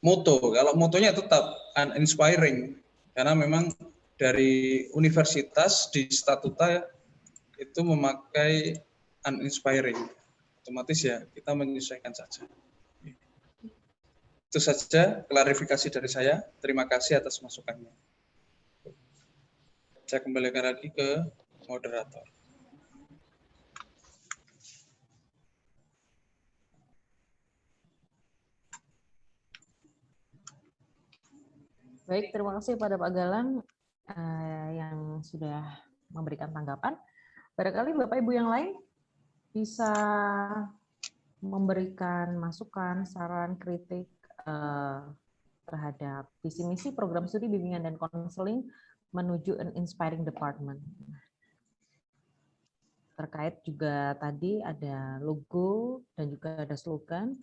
moto. Kalau motonya tetap uninspiring karena memang dari universitas di statuta itu memakai uninspiring. Otomatis ya kita menyesuaikan saja. Itu saja klarifikasi dari saya. Terima kasih atas masukannya. Saya kembalikan lagi ke moderator. Baik, terima kasih pada Pak Galang yang sudah memberikan tanggapan. Barangkali Bapak Ibu yang lain bisa memberikan masukan, saran, kritik terhadap visi misi program studi bimbingan dan konseling menuju an inspiring department. Terkait juga tadi ada logo dan juga ada slogan.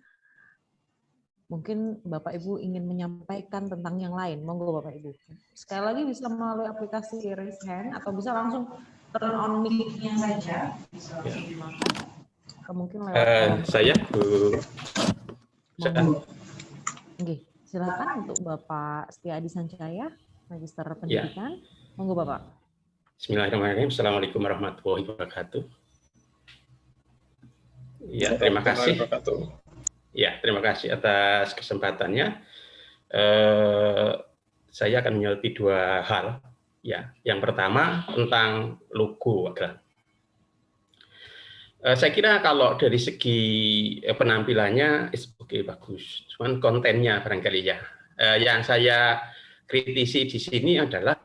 Mungkin Bapak Ibu ingin menyampaikan tentang yang lain. Monggo Bapak Ibu. Sekali lagi bisa melalui aplikasi raise hand atau bisa langsung turn on mic-nya saja. Bisa digunakan. Atau mungkin lewat saya Bu. Oke, silakan untuk Bapak Setiadi Sancaya, Magister Pendidikan. Ya. Monggo Bapak. Bismillahirrahmanirrahim. Assalamualaikum warahmatullahi wabarakatuh. Ya, terima kasih. Ya, terima kasih atas kesempatannya. Saya akan menyoroti 2 hal. Ya, yang pertama tentang logo. Saya kira kalau dari segi penampilannya, oke bagus. Cuman kontennya barangkali ya. Yang saya kritisi di sini adalah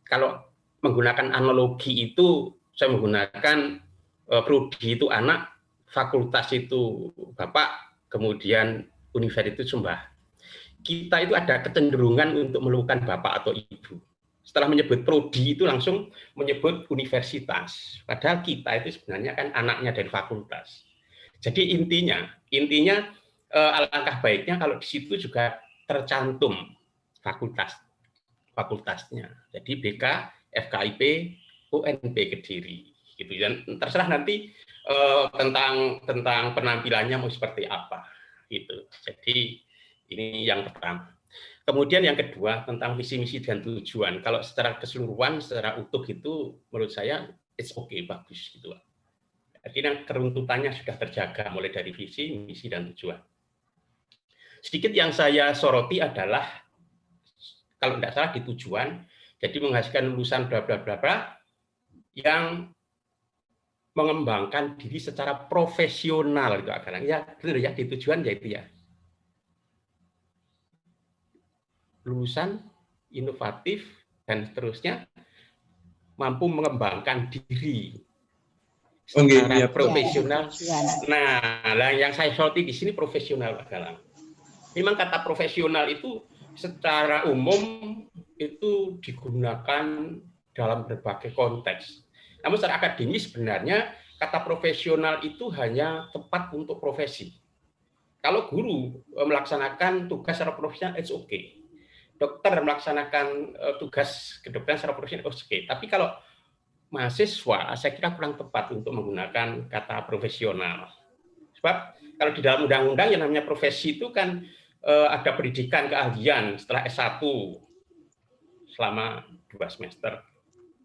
kalau menggunakan analogi itu, saya menggunakan prodi itu anak, fakultas itu bapak, kemudian universitas itu Mbah. Kita itu ada kecenderungan untuk melupakan bapak atau ibu. Setelah menyebut prodi itu langsung menyebut universitas. Padahal kita itu sebenarnya kan anaknya dari fakultas. Jadi intinya alangkah baiknya kalau di situ juga tercantum fakultasnya. Jadi BK, FKIP, UNP Kediri. Gitu. Dan terserah nanti tentang penampilannya mau seperti apa gitu. Jadi ini yang pertama. Kemudian yang kedua tentang visi misi dan tujuan. Kalau secara keseluruhan, secara utuh itu menurut saya it's okay, bagus gitu. Artinya keruntutannya sudah terjaga mulai dari visi, misi dan tujuan. Sedikit yang saya soroti adalah kalau tidak salah di tujuan, jadi menghasilkan lulusan bla bla bla bla yang mengembangkan diri secara profesional gitu akan ya benar ya di tujuan yaitu ya lulusan inovatif dan seterusnya mampu mengembangkan diri secara profesional. Nah, yang saya soroti di sini profesional Pak Galang. Memang kata profesional itu secara umum itu digunakan dalam berbagai konteks. Namun secara akademis sebenarnya kata profesional itu hanya tepat untuk profesi. Kalau guru melaksanakan tugas secara profesional, it's okay. Dokter melaksanakan tugas kedokteran secara profesional, it's okay. Tapi kalau mahasiswa, saya kira kurang tepat untuk menggunakan kata profesional. Sebab kalau di dalam undang-undang yang namanya profesi itu kan ada pendidikan keahlian setelah S1 selama 2 semester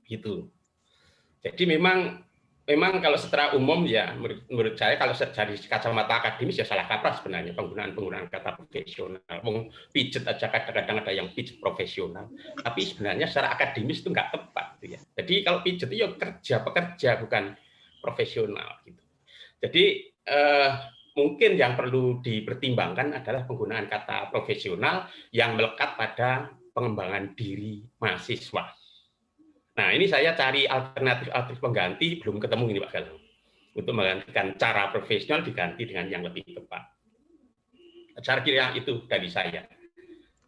gitu. Jadi memang kalau secara umum ya menurut saya kalau dari kacamata akademis ya salah kaprah sebenarnya penggunaan kata profesional. Pijet aja kadang-kadang ada yang pijet profesional, tapi sebenarnya secara akademis itu nggak tepat gitu ya. Jadi kalau pijet itu ya pekerja bukan profesional gitu. Jadi mungkin yang perlu dipertimbangkan adalah penggunaan kata profesional yang melekat pada pengembangan diri mahasiswa. Nah, ini saya cari alternatif pengganti, belum ketemu ini Pak Galang. Untuk menggantikan cara profesional diganti dengan yang lebih tepat. Saya kira itu dari saya.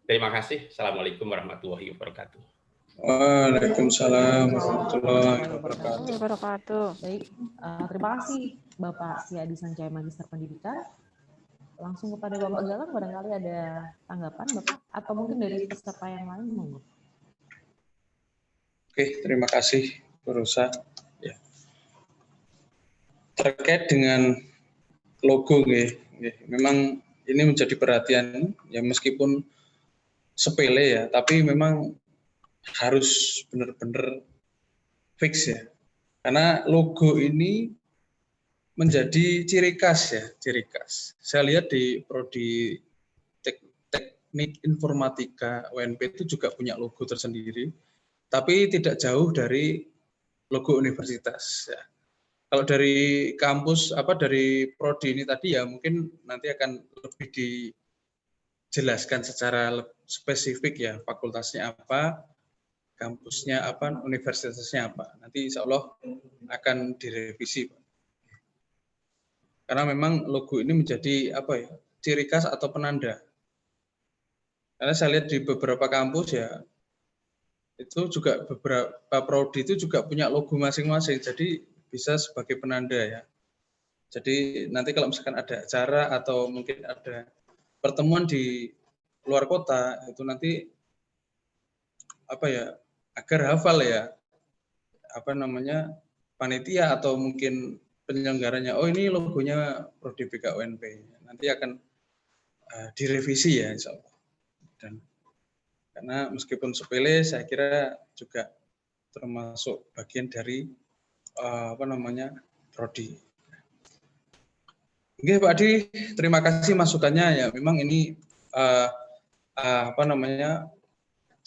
Terima kasih. Assalamualaikum warahmatullahi wabarakatuh. Waalaikumsalam warahmatullahi wabarakatuh. Baik, terima kasih Bapak Setiadi Sancaya Magister Pendidikan. Langsung kepada Bapak Galang, barangkali ada tanggapan Bapak, atau mungkin dari peserta yang lain, monggo. Oke, terima kasih Bu Rosa. Ya. Terkait dengan logo, memang ini menjadi perhatian ya, meskipun sepele ya, tapi memang harus benar-benar fix ya. Karena logo ini menjadi ciri khas ya, ciri khas. Saya lihat di prodi Teknik Informatika UNP itu juga punya logo tersendiri, tapi tidak jauh dari logo universitas ya. Kalau dari kampus dari prodi ini tadi ya mungkin nanti akan lebih dijelaskan secara spesifik ya, fakultasnya apa, kampusnya apa, universitasnya apa. Nanti insya Allah akan direvisi. Karena memang logo ini menjadi ciri khas atau penanda. Karena saya lihat di beberapa kampus ya, itu juga beberapa prodi itu juga punya logo masing-masing, jadi bisa sebagai penanda ya. Jadi nanti kalau misalkan ada acara atau mungkin ada pertemuan di luar kota, itu nanti agar hafal ya, panitia atau mungkin penyelenggaranya, oh ini logonya prodi BKUNP, nanti akan direvisi ya insya Allah. Dan karena meskipun sepele, saya kira juga termasuk bagian dari prodi. Oke Pak Adi, terima kasih masukannya ya. Memang ini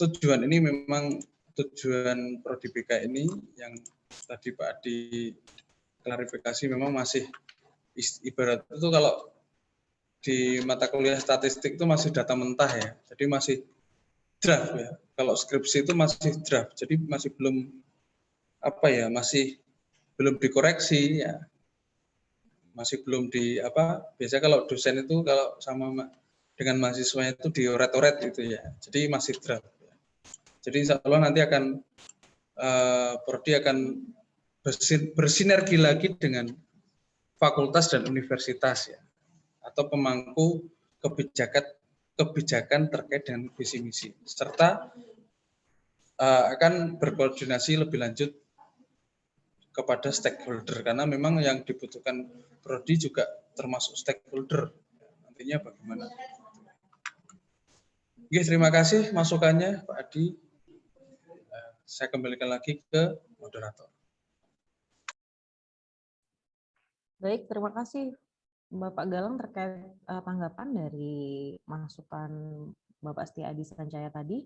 tujuan ini memang tujuan prodi BK ini yang tadi Pak Adi klarifikasi memang masih ibarat itu kalau di mata kuliah statistik itu masih data mentah ya. Jadi masih draft ya. Kalau skripsi itu masih draft. Jadi masih belum masih belum dikoreksi ya. Masih belum biasanya kalau dosen itu kalau sama dengan mahasiswanya itu dioret-oret gitu ya. Jadi masih draft. Jadi insya Allah nanti akan prodi akan bersinergi lagi dengan fakultas dan universitas ya, atau pemangku kebijakan terkait dengan visi misi, serta akan berkoordinasi lebih lanjut kepada stakeholder, karena memang yang dibutuhkan prodi juga termasuk stakeholder. Nantinya bagaimana? Oke, terima kasih masukannya Pak Adi. Saya kembalikan lagi ke moderator. Baik, terima kasih Bapak Galang terkait tanggapan dari masukan Bapak Setiadi Sancaya tadi.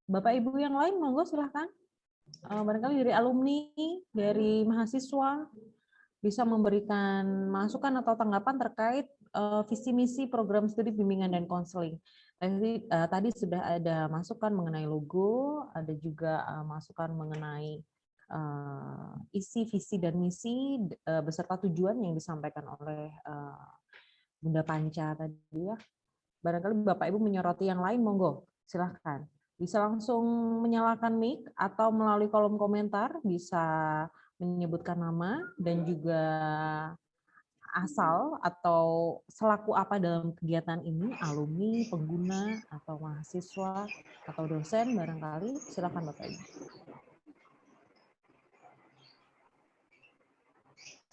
Bapak Ibu yang lain, monggo silahkan. Barangkali dari alumni, dari mahasiswa, bisa memberikan masukan atau tanggapan terkait visi misi program studi bimbingan dan konseling. Tadi sudah ada masukan mengenai logo, ada juga masukan mengenai isi, visi, dan misi beserta tujuan yang disampaikan oleh Bunda Panca tadi ya. Barangkali Bapak Ibu menyoroti yang lain, monggo, silahkan. Bisa langsung menyalakan mic atau melalui kolom komentar bisa menyebutkan nama dan juga asal atau selaku apa dalam kegiatan ini, alumni, pengguna, atau mahasiswa, atau dosen barangkali. Silakan Bapak Ibu.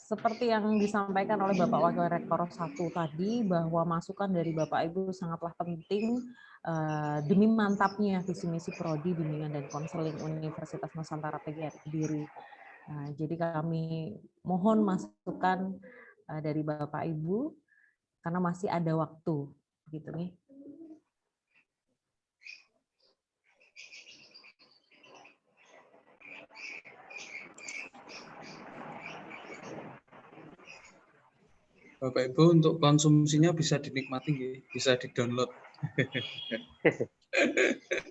seperti yang disampaikan oleh Bapak Wakil Rektor 1 tadi, bahwa masukan dari Bapak Ibu sangatlah penting demi mantapnya visi misi prodi bimbingan dan konseling Universitas Nusantara PGRI Kediri. Jadi kami mohon masukan dari Bapak Ibu karena masih ada waktu, gitu nih. Bapak Ibu untuk konsumsinya bisa dinikmati, bisa di-download.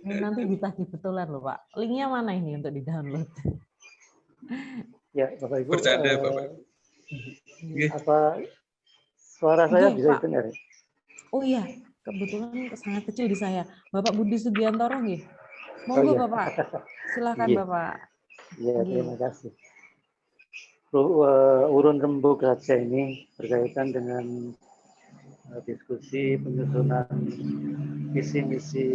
Ini nanti ditagih betulan loh Pak. Linknya mana ini untuk di-download? Ya, Bapak Ibu. Bercanda, Bapak. Apa suara saya bisa Pak. didengar? Oh iya, kebetulan sangat kecil di saya. Bapak Budi Sugiantoro nggih. Monggo iya. Bapak. Silakan Iya. Bapak. Ya, terima kasih. Urun rembuk saja ini berkaitan dengan diskusi penyusunan visi misi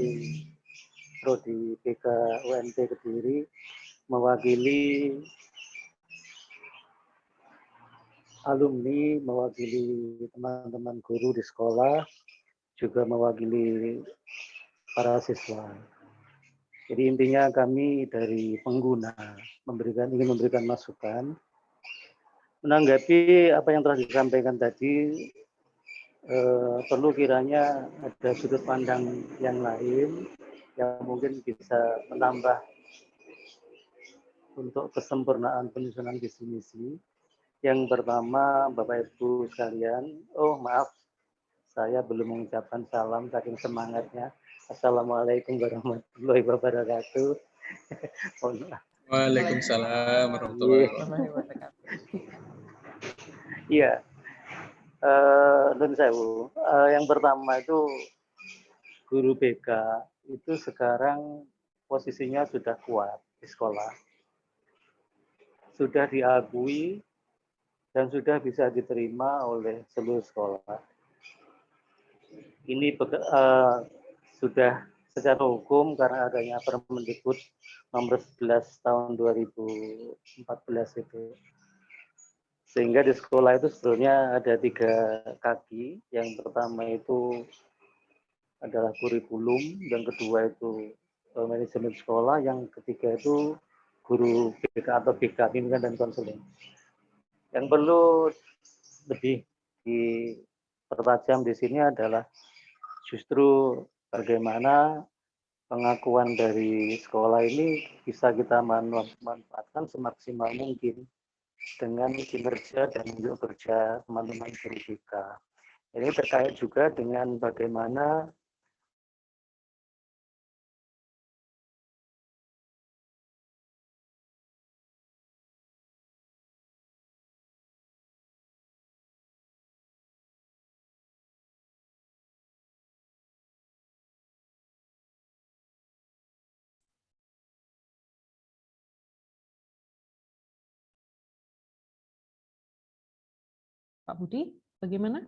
prodi PK UNT Kediri, mewakili alumni, mewakili teman-teman guru di sekolah, juga mewakili para siswa. Jadi intinya kami dari pengguna ingin memberikan masukan. Menanggapi apa yang telah disampaikan tadi, perlu kiranya ada sudut pandang yang lain yang mungkin bisa menambah untuk kesempurnaan penyusunan visi misi. Yang pertama, Bapak Ibu sekalian, maaf, saya belum mengucapkan salam saking semangatnya. Assalamualaikum warahmatullahi wabarakatuh. Waalaikumsalam warahmatullahi wabarakatuh. Iya, dan saya yang pertama itu guru BK itu sekarang posisinya sudah kuat di sekolah, sudah diakui dan sudah bisa diterima oleh seluruh sekolah. Ini sudah secara hukum karena adanya Permendikbud nomor 11 tahun 2014 itu. Sehingga di sekolah itu sebetulnya ada 3 kaki. Yang pertama itu adalah kurikulum, yang kedua itu manajemen sekolah, yang ketiga itu guru BK atau BK, bimbingan dan konseling. Yang perlu lebih dipertajam di sini adalah justru bagaimana pengakuan dari sekolah ini bisa kita manfaatkan semaksimal mungkin dengan kinerja dan unjuk kerja teman-teman guru BK. Ini terkait juga dengan bagaimana Pak Budi, bagaimana?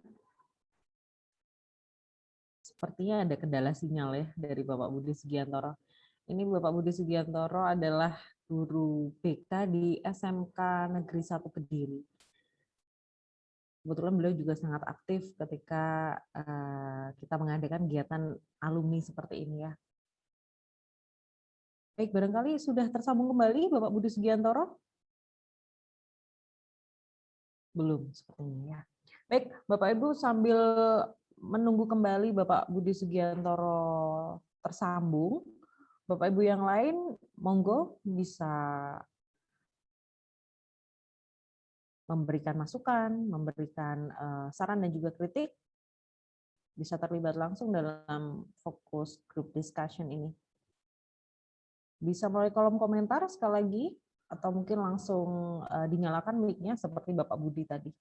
Sepertinya ada kendala sinyal ya dari Bapak Budi Sugiantoro. Ini Bapak Budi Sugiantoro adalah guru BK di SMK Negeri 1 Kediri. Kebetulan beliau juga sangat aktif ketika kita mengadakan kegiatan alumni seperti ini ya. Baik, barangkali sudah tersambung kembali Bapak Budi Sugiantoro? Belum sepertinya ya. Baik, Bapak Ibu sambil menunggu kembali Bapak Budi Sugiantoro tersambung, Bapak Ibu yang lain monggo bisa memberikan masukan, memberikan saran dan juga kritik, bisa terlibat langsung dalam fokus group discussion ini. Bisa melalui kolom komentar sekali lagi, atau mungkin langsung dinyalakan mic-nya seperti Bapak Budi tadi.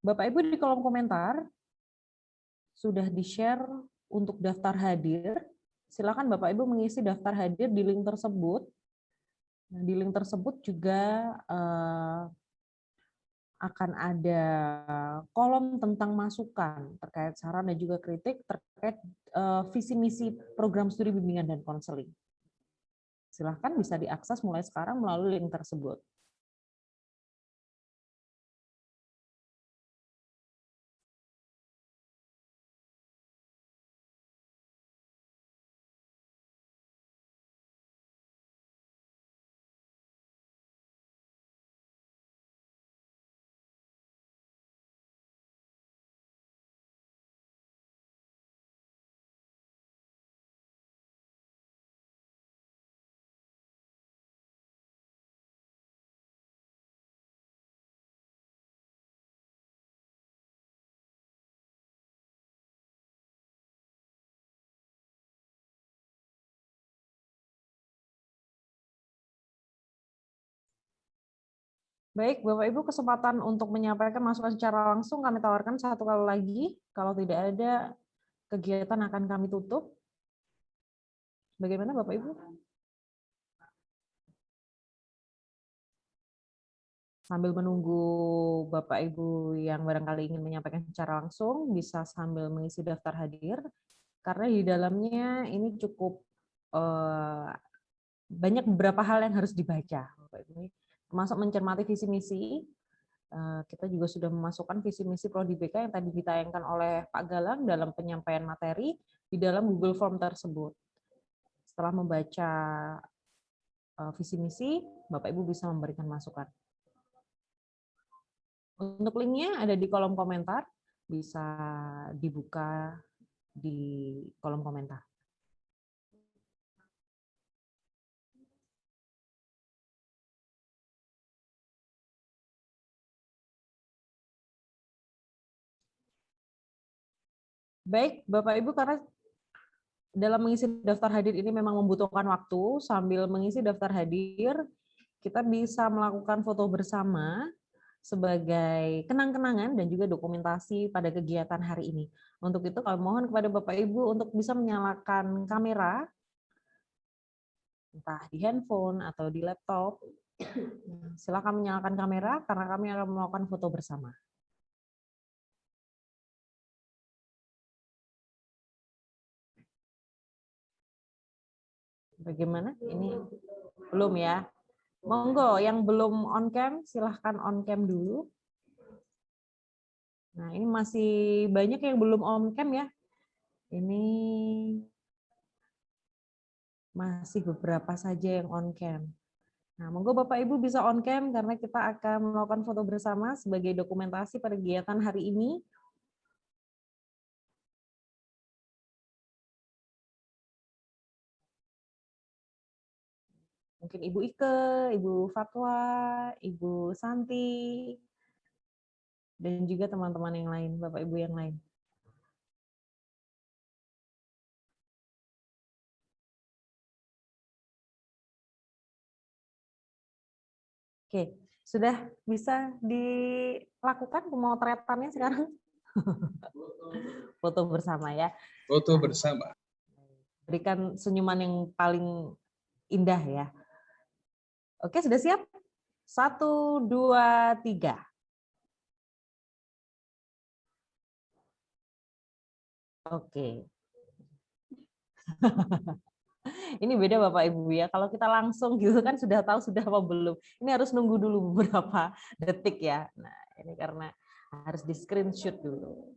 Bapak Ibu di kolom komentar sudah di-share untuk daftar hadir. Silakan Bapak Ibu mengisi daftar hadir di link tersebut. Nah, di link tersebut juga akan ada kolom tentang masukan terkait saran dan juga kritik terkait visi misi program studi bimbingan dan konseling. Silahkan bisa diakses mulai sekarang melalui link tersebut. Baik, Bapak Ibu, kesempatan untuk menyampaikan masukan secara langsung kami tawarkan satu kali lagi. Kalau tidak ada, kegiatan akan kami tutup. Bagaimana Bapak Ibu? Sambil menunggu Bapak Ibu yang barangkali ingin menyampaikan secara langsung, bisa sambil mengisi daftar hadir, karena di dalamnya ini cukup banyak beberapa hal yang harus dibaca, Bapak Ibu. Termasuk mencermati visi misi. Kita juga sudah memasukkan visi misi Prodi BK yang tadi ditayangkan oleh Pak Galang dalam penyampaian materi di dalam Google Form tersebut. Setelah membaca visi misi, Bapak Ibu bisa memberikan masukan. Untuk linknya ada di kolom komentar, bisa dibuka di kolom komentar. Baik, Bapak Ibu, karena dalam mengisi daftar hadir ini memang membutuhkan waktu, sambil mengisi daftar hadir, kita bisa melakukan foto bersama sebagai kenang-kenangan dan juga dokumentasi pada kegiatan hari ini. Untuk itu, kami mohon kepada Bapak Ibu untuk bisa menyalakan kamera, entah di handphone atau di laptop. Silakan menyalakan kamera, karena kami akan melakukan foto bersama. Bagaimana? Ini belum ya? Monggo, yang belum on cam, silahkan on cam dulu. Nah, ini masih banyak yang belum on cam ya. Ini masih beberapa saja yang on cam. Nah, monggo Bapak Ibu bisa on cam karena kita akan melakukan foto bersama sebagai dokumentasi pada kegiatan hari ini. Mungkin Ibu Ike, Ibu Fatwa, Ibu Santi, dan juga teman-teman yang lain, Bapak Ibu yang lain. Oke, sudah bisa dilakukan pemotretannya sekarang? Foto bersama ya. Foto bersama. Berikan senyuman yang paling indah ya. Oke, sudah siap? 1, 2, 3. Oke. Ini beda Bapak Ibu ya. Kalau kita langsung gitu kan sudah tahu sudah apa belum. Ini harus nunggu dulu beberapa detik ya. Nah, ini karena harus di screenshot dulu.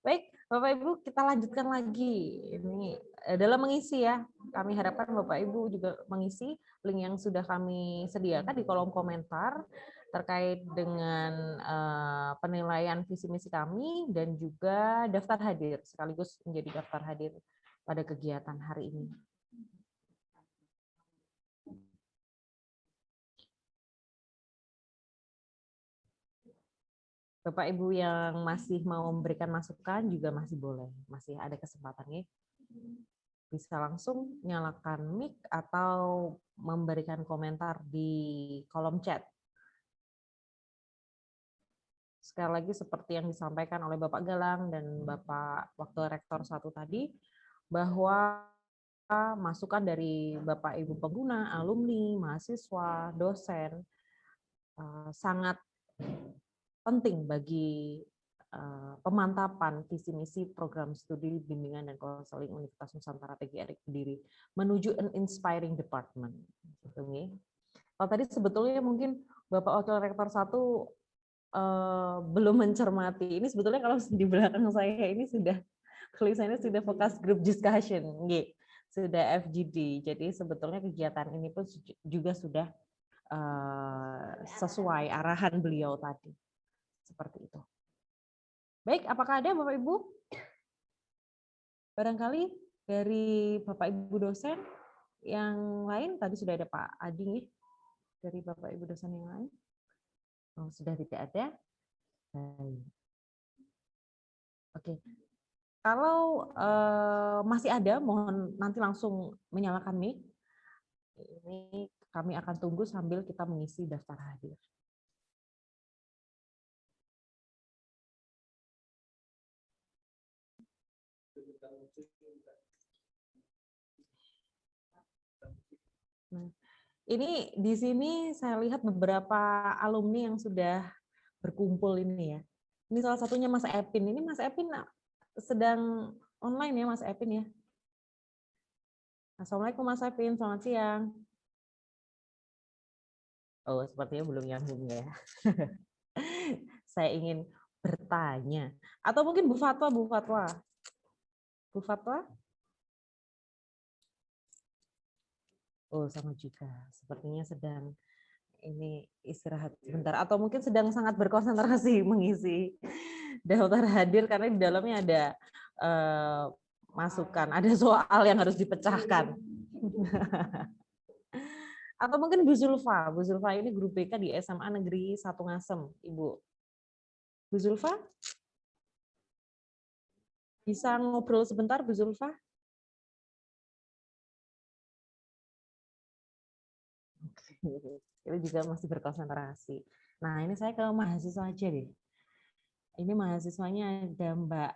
Baik, Bapak Ibu, kita lanjutkan lagi. Ini dalam mengisi ya. Kami harapkan Bapak Ibu juga mengisi link yang sudah kami sediakan di kolom komentar terkait dengan penilaian visi misi kami dan juga daftar hadir sekaligus menjadi daftar hadir pada kegiatan hari ini. Bapak Ibu yang masih mau memberikan masukan juga masih boleh, masih ada kesempatannya. Bisa langsung nyalakan mic atau memberikan komentar di kolom chat. Sekali lagi seperti yang disampaikan oleh Bapak Galang dan Bapak Wakil Rektor 1 tadi, bahwa masukan dari Bapak Ibu pengguna, alumni, mahasiswa, dosen sangat penting bagi pemantapan visi misi program studi bimbingan dan konseling Universitas Nusantara PGRI Kediri menuju an inspiring department. Gitu, nih. Kalau tadi sebetulnya mungkin Bapak Wakil Rektor 1 belum mencermati. Ini sebetulnya kalau di belakang saya ini sudah tulisannya sudah focus group discussion, sudah FGD. Jadi sebetulnya kegiatan ini pun juga sudah sesuai arahan beliau tadi. Seperti itu. Baik, apakah ada Bapak Ibu? Barangkali dari Bapak Ibu dosen yang lain, tadi sudah ada Pak Adi, dari Bapak Ibu dosen yang lain. Oh, sudah tidak ada. Baik. Oke. Kalau masih ada, mohon nanti langsung menyalakan mic. Ini kami akan tunggu sambil kita mengisi daftar hadir. Nah, ini di sini saya lihat beberapa alumni yang sudah berkumpul ini ya. Ini salah satunya Mas Epin. Ini Mas Epin sedang online ya Mas Epin ya. Assalamualaikum Mas Epin, selamat siang. Oh, sepertinya belum nyambung ya. Saya ingin bertanya. Atau mungkin Bu Fatwa, Bu Fatwa. Bu Fatwa? Oh, sama juga. Sepertinya sedang ini istirahat sebentar. Atau mungkin sedang sangat berkonsentrasi mengisi daftar hadir karena di dalamnya ada masukan, ada soal yang harus dipecahkan. Atau mungkin Bu Zulfa. Bu Zulfa ini guru BK di SMA Negeri 1 Ngasem, Ibu. Bu Zulfa? Bisa ngobrol sebentar, Bu Zulfa? Itu juga masih berkonsentrasi. Nah, ini saya ke mahasiswa aja deh. Ini mahasiswanya ada Mbak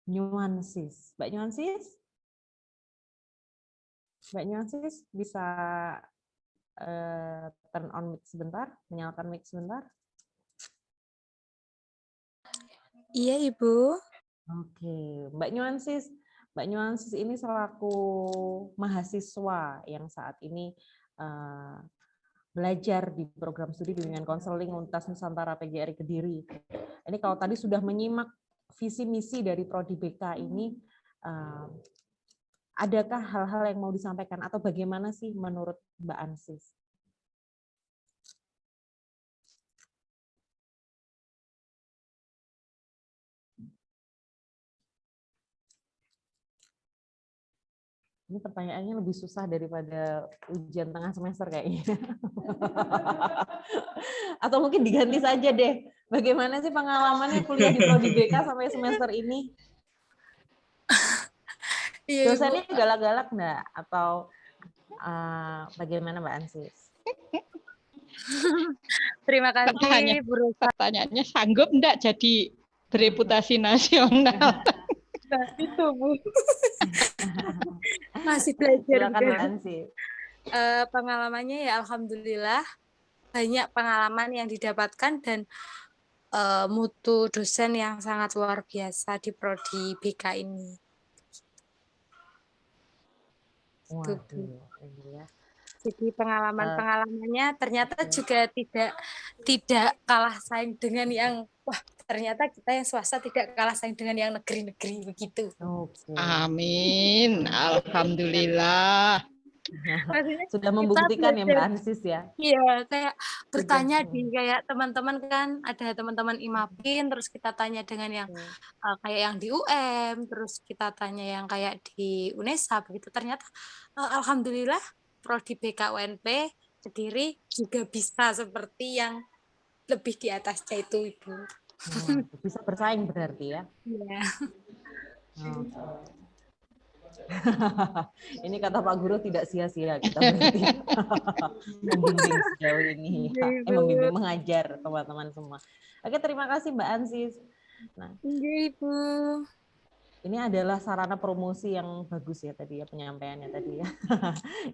Nyuansis. Mbak Nyuansis? Mbak Nyuansis bisa turn on mic sebentar, menyalakan mic sebentar. Iya, Ibu. Oke, Mbak Nyuansis ini selaku mahasiswa yang saat ini belajar di program studi bimbingan konseling Universitas Nusantara PGRI Kediri. Ini kalau tadi sudah menyimak visi misi dari Prodi BK ini, adakah hal-hal yang mau disampaikan atau bagaimana sih menurut Mbak Ansis? Ini pertanyaannya lebih susah daripada ujian tengah semester kayaknya. Atau mungkin diganti saja deh. Bagaimana sih pengalamannya kuliah di Prodi BK sampai semester ini? Dosennya galak-galak enggak? Atau bagaimana Mbak Ansis? Terima kasih, Bu Rosa. Pertanyaannya, sanggup enggak jadi bereputasi nasional? Nah, itu, Bu. Masih belajar. Silakan Mbak Ansis. Pengalamannya ya alhamdulillah banyak pengalaman yang didapatkan dan mutu dosen yang sangat luar biasa di Prodi BK ini. Waduh, ya. Jadi pengalamannya ternyata juga tidak kalah saing dengan yang ternyata kita yang swasta tidak kalah saing dengan yang negeri-negeri begitu. Okay. Amin, alhamdulillah. Maksudnya sudah membuktikan ya Mbak Ansis ya. Iya, kayak bertanya di kayak teman-teman kan ada teman-teman IMAPIN, terus kita tanya dengan yang kayak yang di UM, terus kita tanya yang kayak di UNESA begitu. Ternyata alhamdulillah Prodi BK UNP Kediri juga bisa seperti yang lebih di atasnya itu, Ibu. Bisa bersaing berarti ya. Iya. Ini kata Pak Guru tidak sia-sia kita berarti membimbing sejauh ini, membimbing mengajar teman-teman semua. Oke, terima kasih Mbak Ansis. Nah, Ibu. Ini adalah sarana promosi yang bagus ya tadi ya penyampaiannya tadi ya.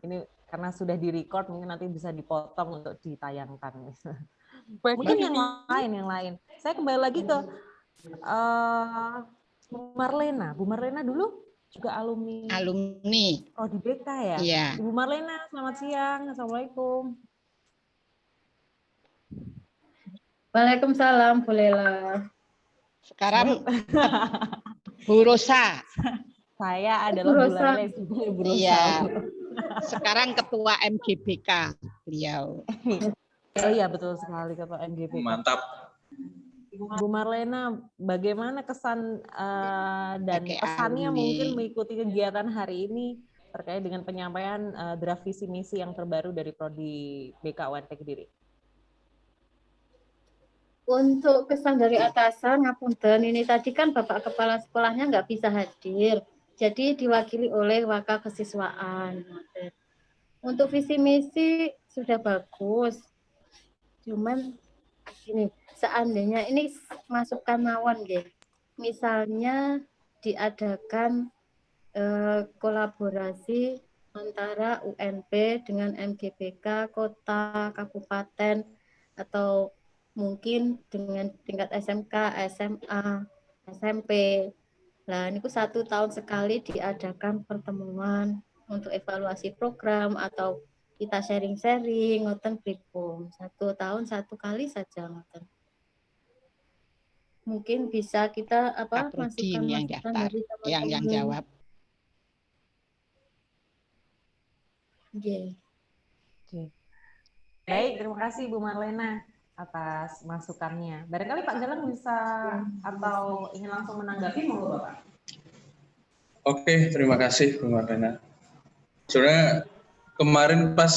Ini karena sudah di-record mungkin nanti bisa dipotong untuk ditayangkan. Mungkin yang lain. Saya kembali lagi ke Bu Marlena dulu juga alumni Prodi BK ya. Iya. Ibu Marlena, selamat siang. Assalamualaikum. Waalaikumsalam, Bu Lela. Sekarang Bu Rosa. Saya adalah Bu Lela, Bu Rosa. Iya. Sekarang Ketua MGBK beliau. Oh iya, betul sekali Ketua MGBK. Mantap. Bu Marlena, bagaimana kesan dan pesannya mungkin mengikuti kegiatan hari ini terkait dengan penyampaian draft visi misi yang terbaru dari Prodi BK UNT Kediri? Untuk kesan dari atasan, ngapunten, ini tadi kan Bapak Kepala Sekolahnya nggak bisa hadir, jadi diwakili oleh wakil kesiswaan. Untuk visi misi sudah bagus, cuman ini seandainya ini masukan mawon, misalnya diadakan kolaborasi antara UNP dengan MGBK, kota, kabupaten, atau mungkin dengan tingkat SMK, SMA, SMP. Nah, ini 1 tahun sekali diadakan pertemuan untuk evaluasi program atau kita sharing-sharing, ngoten pripun. 1 tahun 1 kali saja ngoten. Mungkin bisa kita masukan yang daftar, yang jawab. Okay. Baik, terima kasih Bu Marlena atas masukannya. Barangkali Pak Galang bisa atau ingin langsung menanggapi, monggo Bapak. Oke, terima kasih Bu Marlena. Sebenarnya kemarin pas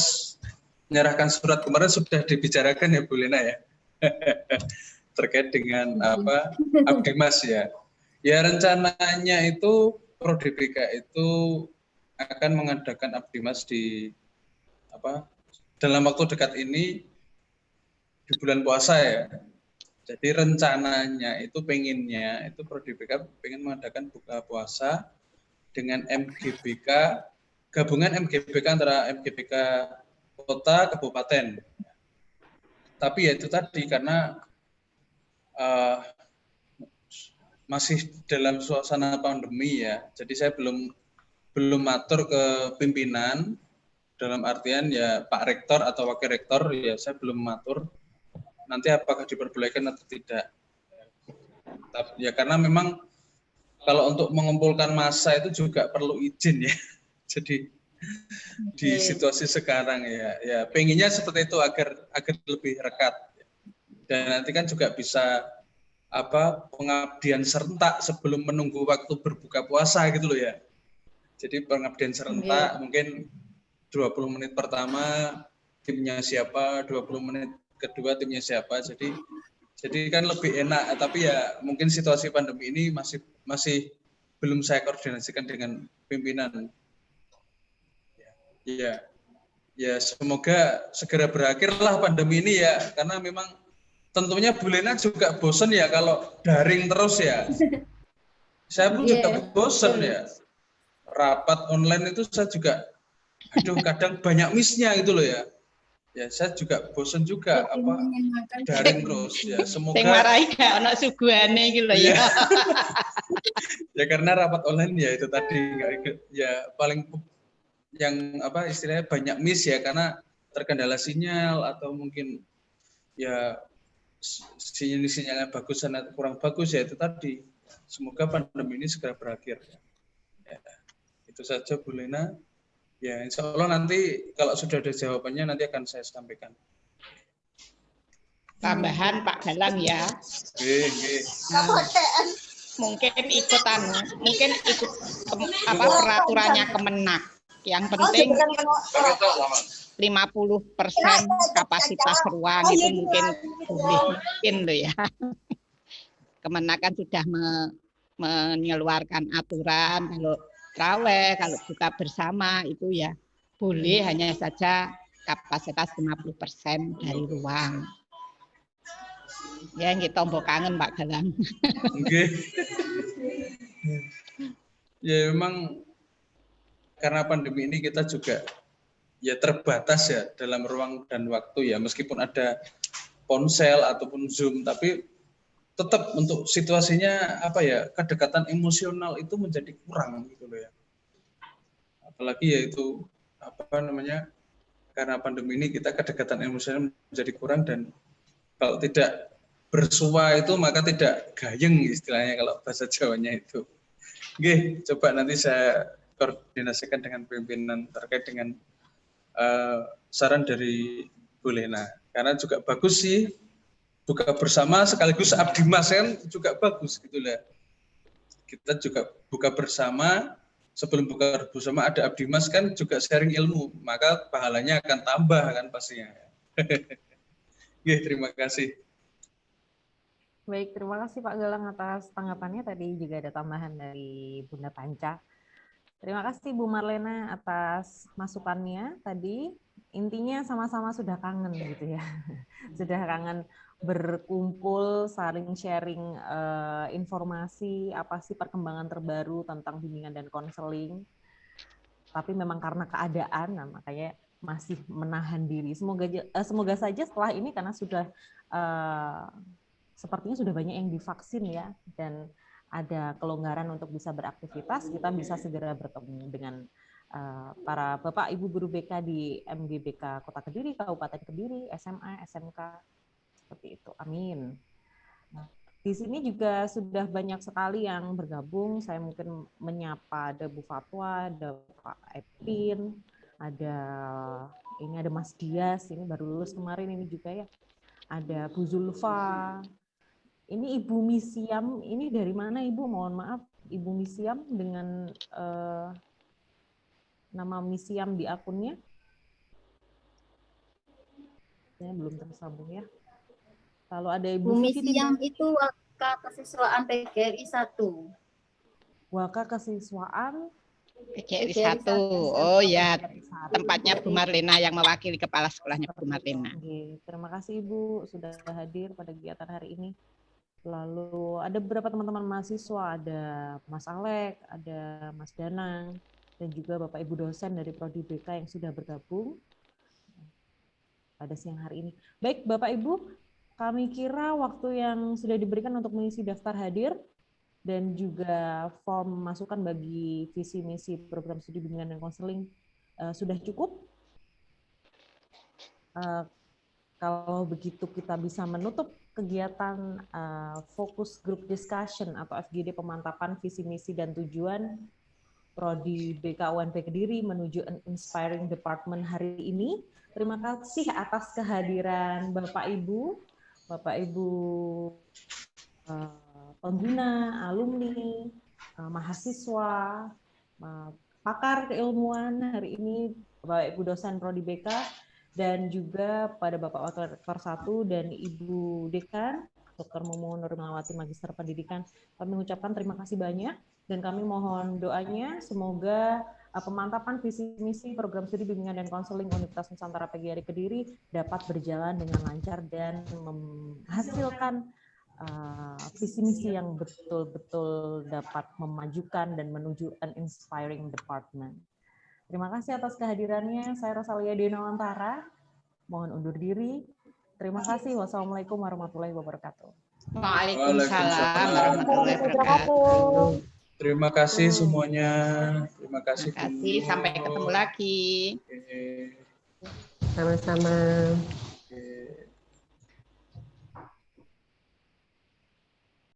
menyerahkan surat kemarin sudah dibicarakan ya Bu Lena ya. Terkait dengan Abdimas ya. Ya rencananya itu Prodi BK itu akan mengadakan Abdimas di dalam waktu dekat ini di bulan puasa ya. Jadi rencananya itu pengennya itu Prodi BK pengen mengadakan buka puasa dengan MGBK, gabungan MGBK antara MGBK kota kabupaten. Tapi ya itu tadi karena masih dalam suasana pandemi ya. Jadi saya belum matur ke pimpinan dalam artian ya Pak Rektor atau Wakil Rektor ya saya belum matur nanti apakah diperbolehkan atau tidak. Ya karena memang kalau untuk mengumpulkan massa itu juga perlu izin ya. Jadi di situasi sekarang ya pengennya seperti itu agar lebih rekat. Dan nanti kan juga bisa pengabdian serentak sebelum menunggu waktu berbuka puasa gitu loh ya. Jadi pengabdian serentak mungkin 20 menit pertama timnya siapa, 20 menit kedua timnya siapa. Jadi kan lebih enak, tapi ya mungkin situasi pandemi ini masih belum saya koordinasikan dengan pimpinan. Ya semoga segera berakhirlah pandemi ini ya, karena memang tentunya Bu Lena juga bosan ya kalau daring terus ya. Saya pun juga bosan ya. Rapat online itu saya juga, kadang banyak miss-nya gitu loh ya. Ya saya juga bosan juga daring terus ya. Semoga sing marai gak ono suguhane iki lho ya. Ya karena rapat online ya itu tadi ya paling yang istilahnya banyak miss ya karena terkendala sinyal atau mungkin ya sinyalnya bagus atau kurang bagus ya itu tadi. Semoga pandemi ini segera berakhir. Ya, itu saja Bu Lena. Ya, insya Allah nanti kalau sudah ada jawabannya nanti akan saya sampaikan. Tambahan Pak Galang ya. Mungkin ikut peraturannya Kemenak. Yang penting 50% kapasitas ruang itu mungkin loh ya. Kemenak kan sudah mengeluarkan aturan kalau traweh, kalau buka bersama itu ya boleh hanya saja kapasitas 50% dari ruang. Ya kita tombol kangen Pak Galang. Okay. Ya memang karena pandemi ini kita juga ya terbatas ya dalam ruang dan waktu ya meskipun ada ponsel ataupun Zoom tapi tetap untuk situasinya apa ya, kedekatan emosional itu menjadi kurang gitu loh ya. Apalagi yaitu apa namanya, karena pandemi ini kita kedekatan emosional menjadi kurang, dan kalau tidak bersua itu maka tidak gayeng istilahnya kalau bahasa Jawanya itu. Oke, coba nanti saya koordinasikan dengan pimpinan terkait dengan saran dari Bu Lena, karena juga bagus sih buka bersama sekaligus abdi mas kan juga bagus gitu lah. Kita juga buka bersama, sebelum buka bersama ada abdi mas kan juga sharing ilmu, maka pahalanya akan tambah kan pastinya. Oke, terima kasih. Baik, terima kasih Pak Galang atas tanggapannya. Tadi juga ada tambahan dari Bunda Panca. Terima kasih Bu Marlena atas masukannya tadi. Intinya sama-sama sudah kangen gitu ya. Sudah kangen berkumpul, saling sharing informasi, apa sih perkembangan terbaru tentang bimbingan dan konseling. Tapi memang karena keadaan, nah makanya masih menahan diri. Semoga saja setelah ini, karena sudah sepertinya sudah banyak yang divaksin ya, dan ada kelonggaran untuk bisa beraktivitas, kita bisa segera bertemu dengan para Bapak Ibu guru BK di MGBK Kota Kediri, Kabupaten Kediri, SMA, SMK, seperti itu. Amin. Nah, di sini juga sudah banyak sekali yang bergabung. Saya mungkin menyapa ada Bu Fatwa, ada Pak Epin, ada Mas Dias, ini baru lulus kemarin ini juga ya. Ada Bu Zulfa. Ini Ibu Misiam, ini dari mana Ibu? Mohon maaf, Ibu Misiam dengan nama Misiam di akunnya. Saya belum tersambung ya. Lalu ada Ibu Misiam itu Waka Kesiswaan PGRI 1. Waka Kesiswaan PGRI 1. Oh ya, tempatnya Bu Marlena yang mewakili kepala sekolahnya Bu Marlena. Terima kasih Ibu sudah hadir pada kegiatan hari ini. Lalu ada beberapa teman-teman mahasiswa, ada Mas Alek, ada Mas Danang, dan juga Bapak Ibu dosen dari Prodi BK yang sudah bergabung pada siang hari ini. Baik Bapak Ibu, kami kira waktu yang sudah diberikan untuk mengisi daftar hadir dan juga form masukan bagi visi misi program studi bimbingan dan konseling sudah cukup. Kalau begitu kita bisa menutup kegiatan fokus group discussion atau FGD pemantapan visi misi dan tujuan Prodi BK UNP Kediri menuju an inspiring department hari ini. Terima kasih atas kehadiran Bapak Ibu pengguna, alumni, mahasiswa, pakar keilmuan hari ini, Bapak Ibu dosen Prodi BK, dan juga pada Bapak Wakil Rektor 1 dan Ibu Dekan, Dr. Mumu Nurmawati Magister Pendidikan. Kami mengucapkan terima kasih banyak dan kami mohon doanya semoga pemantapan visi misi program studi bimbingan dan konseling Universitas Nusantara PGRI Kediri dapat berjalan dengan lancar dan menghasilkan visi misi yang betul-betul dapat memajukan dan menuju an inspiring department. Terima kasih atas kehadirannya. Saya Rosalia Denawantara. Mohon undur diri. Terima kasih. Wassalamualaikum warahmatullahi wabarakatuh. Waalaikumsalam warahmatullahi wabarakatuh. Terima kasih semuanya. Terima kasih. Sampai ketemu lagi. Sama-sama.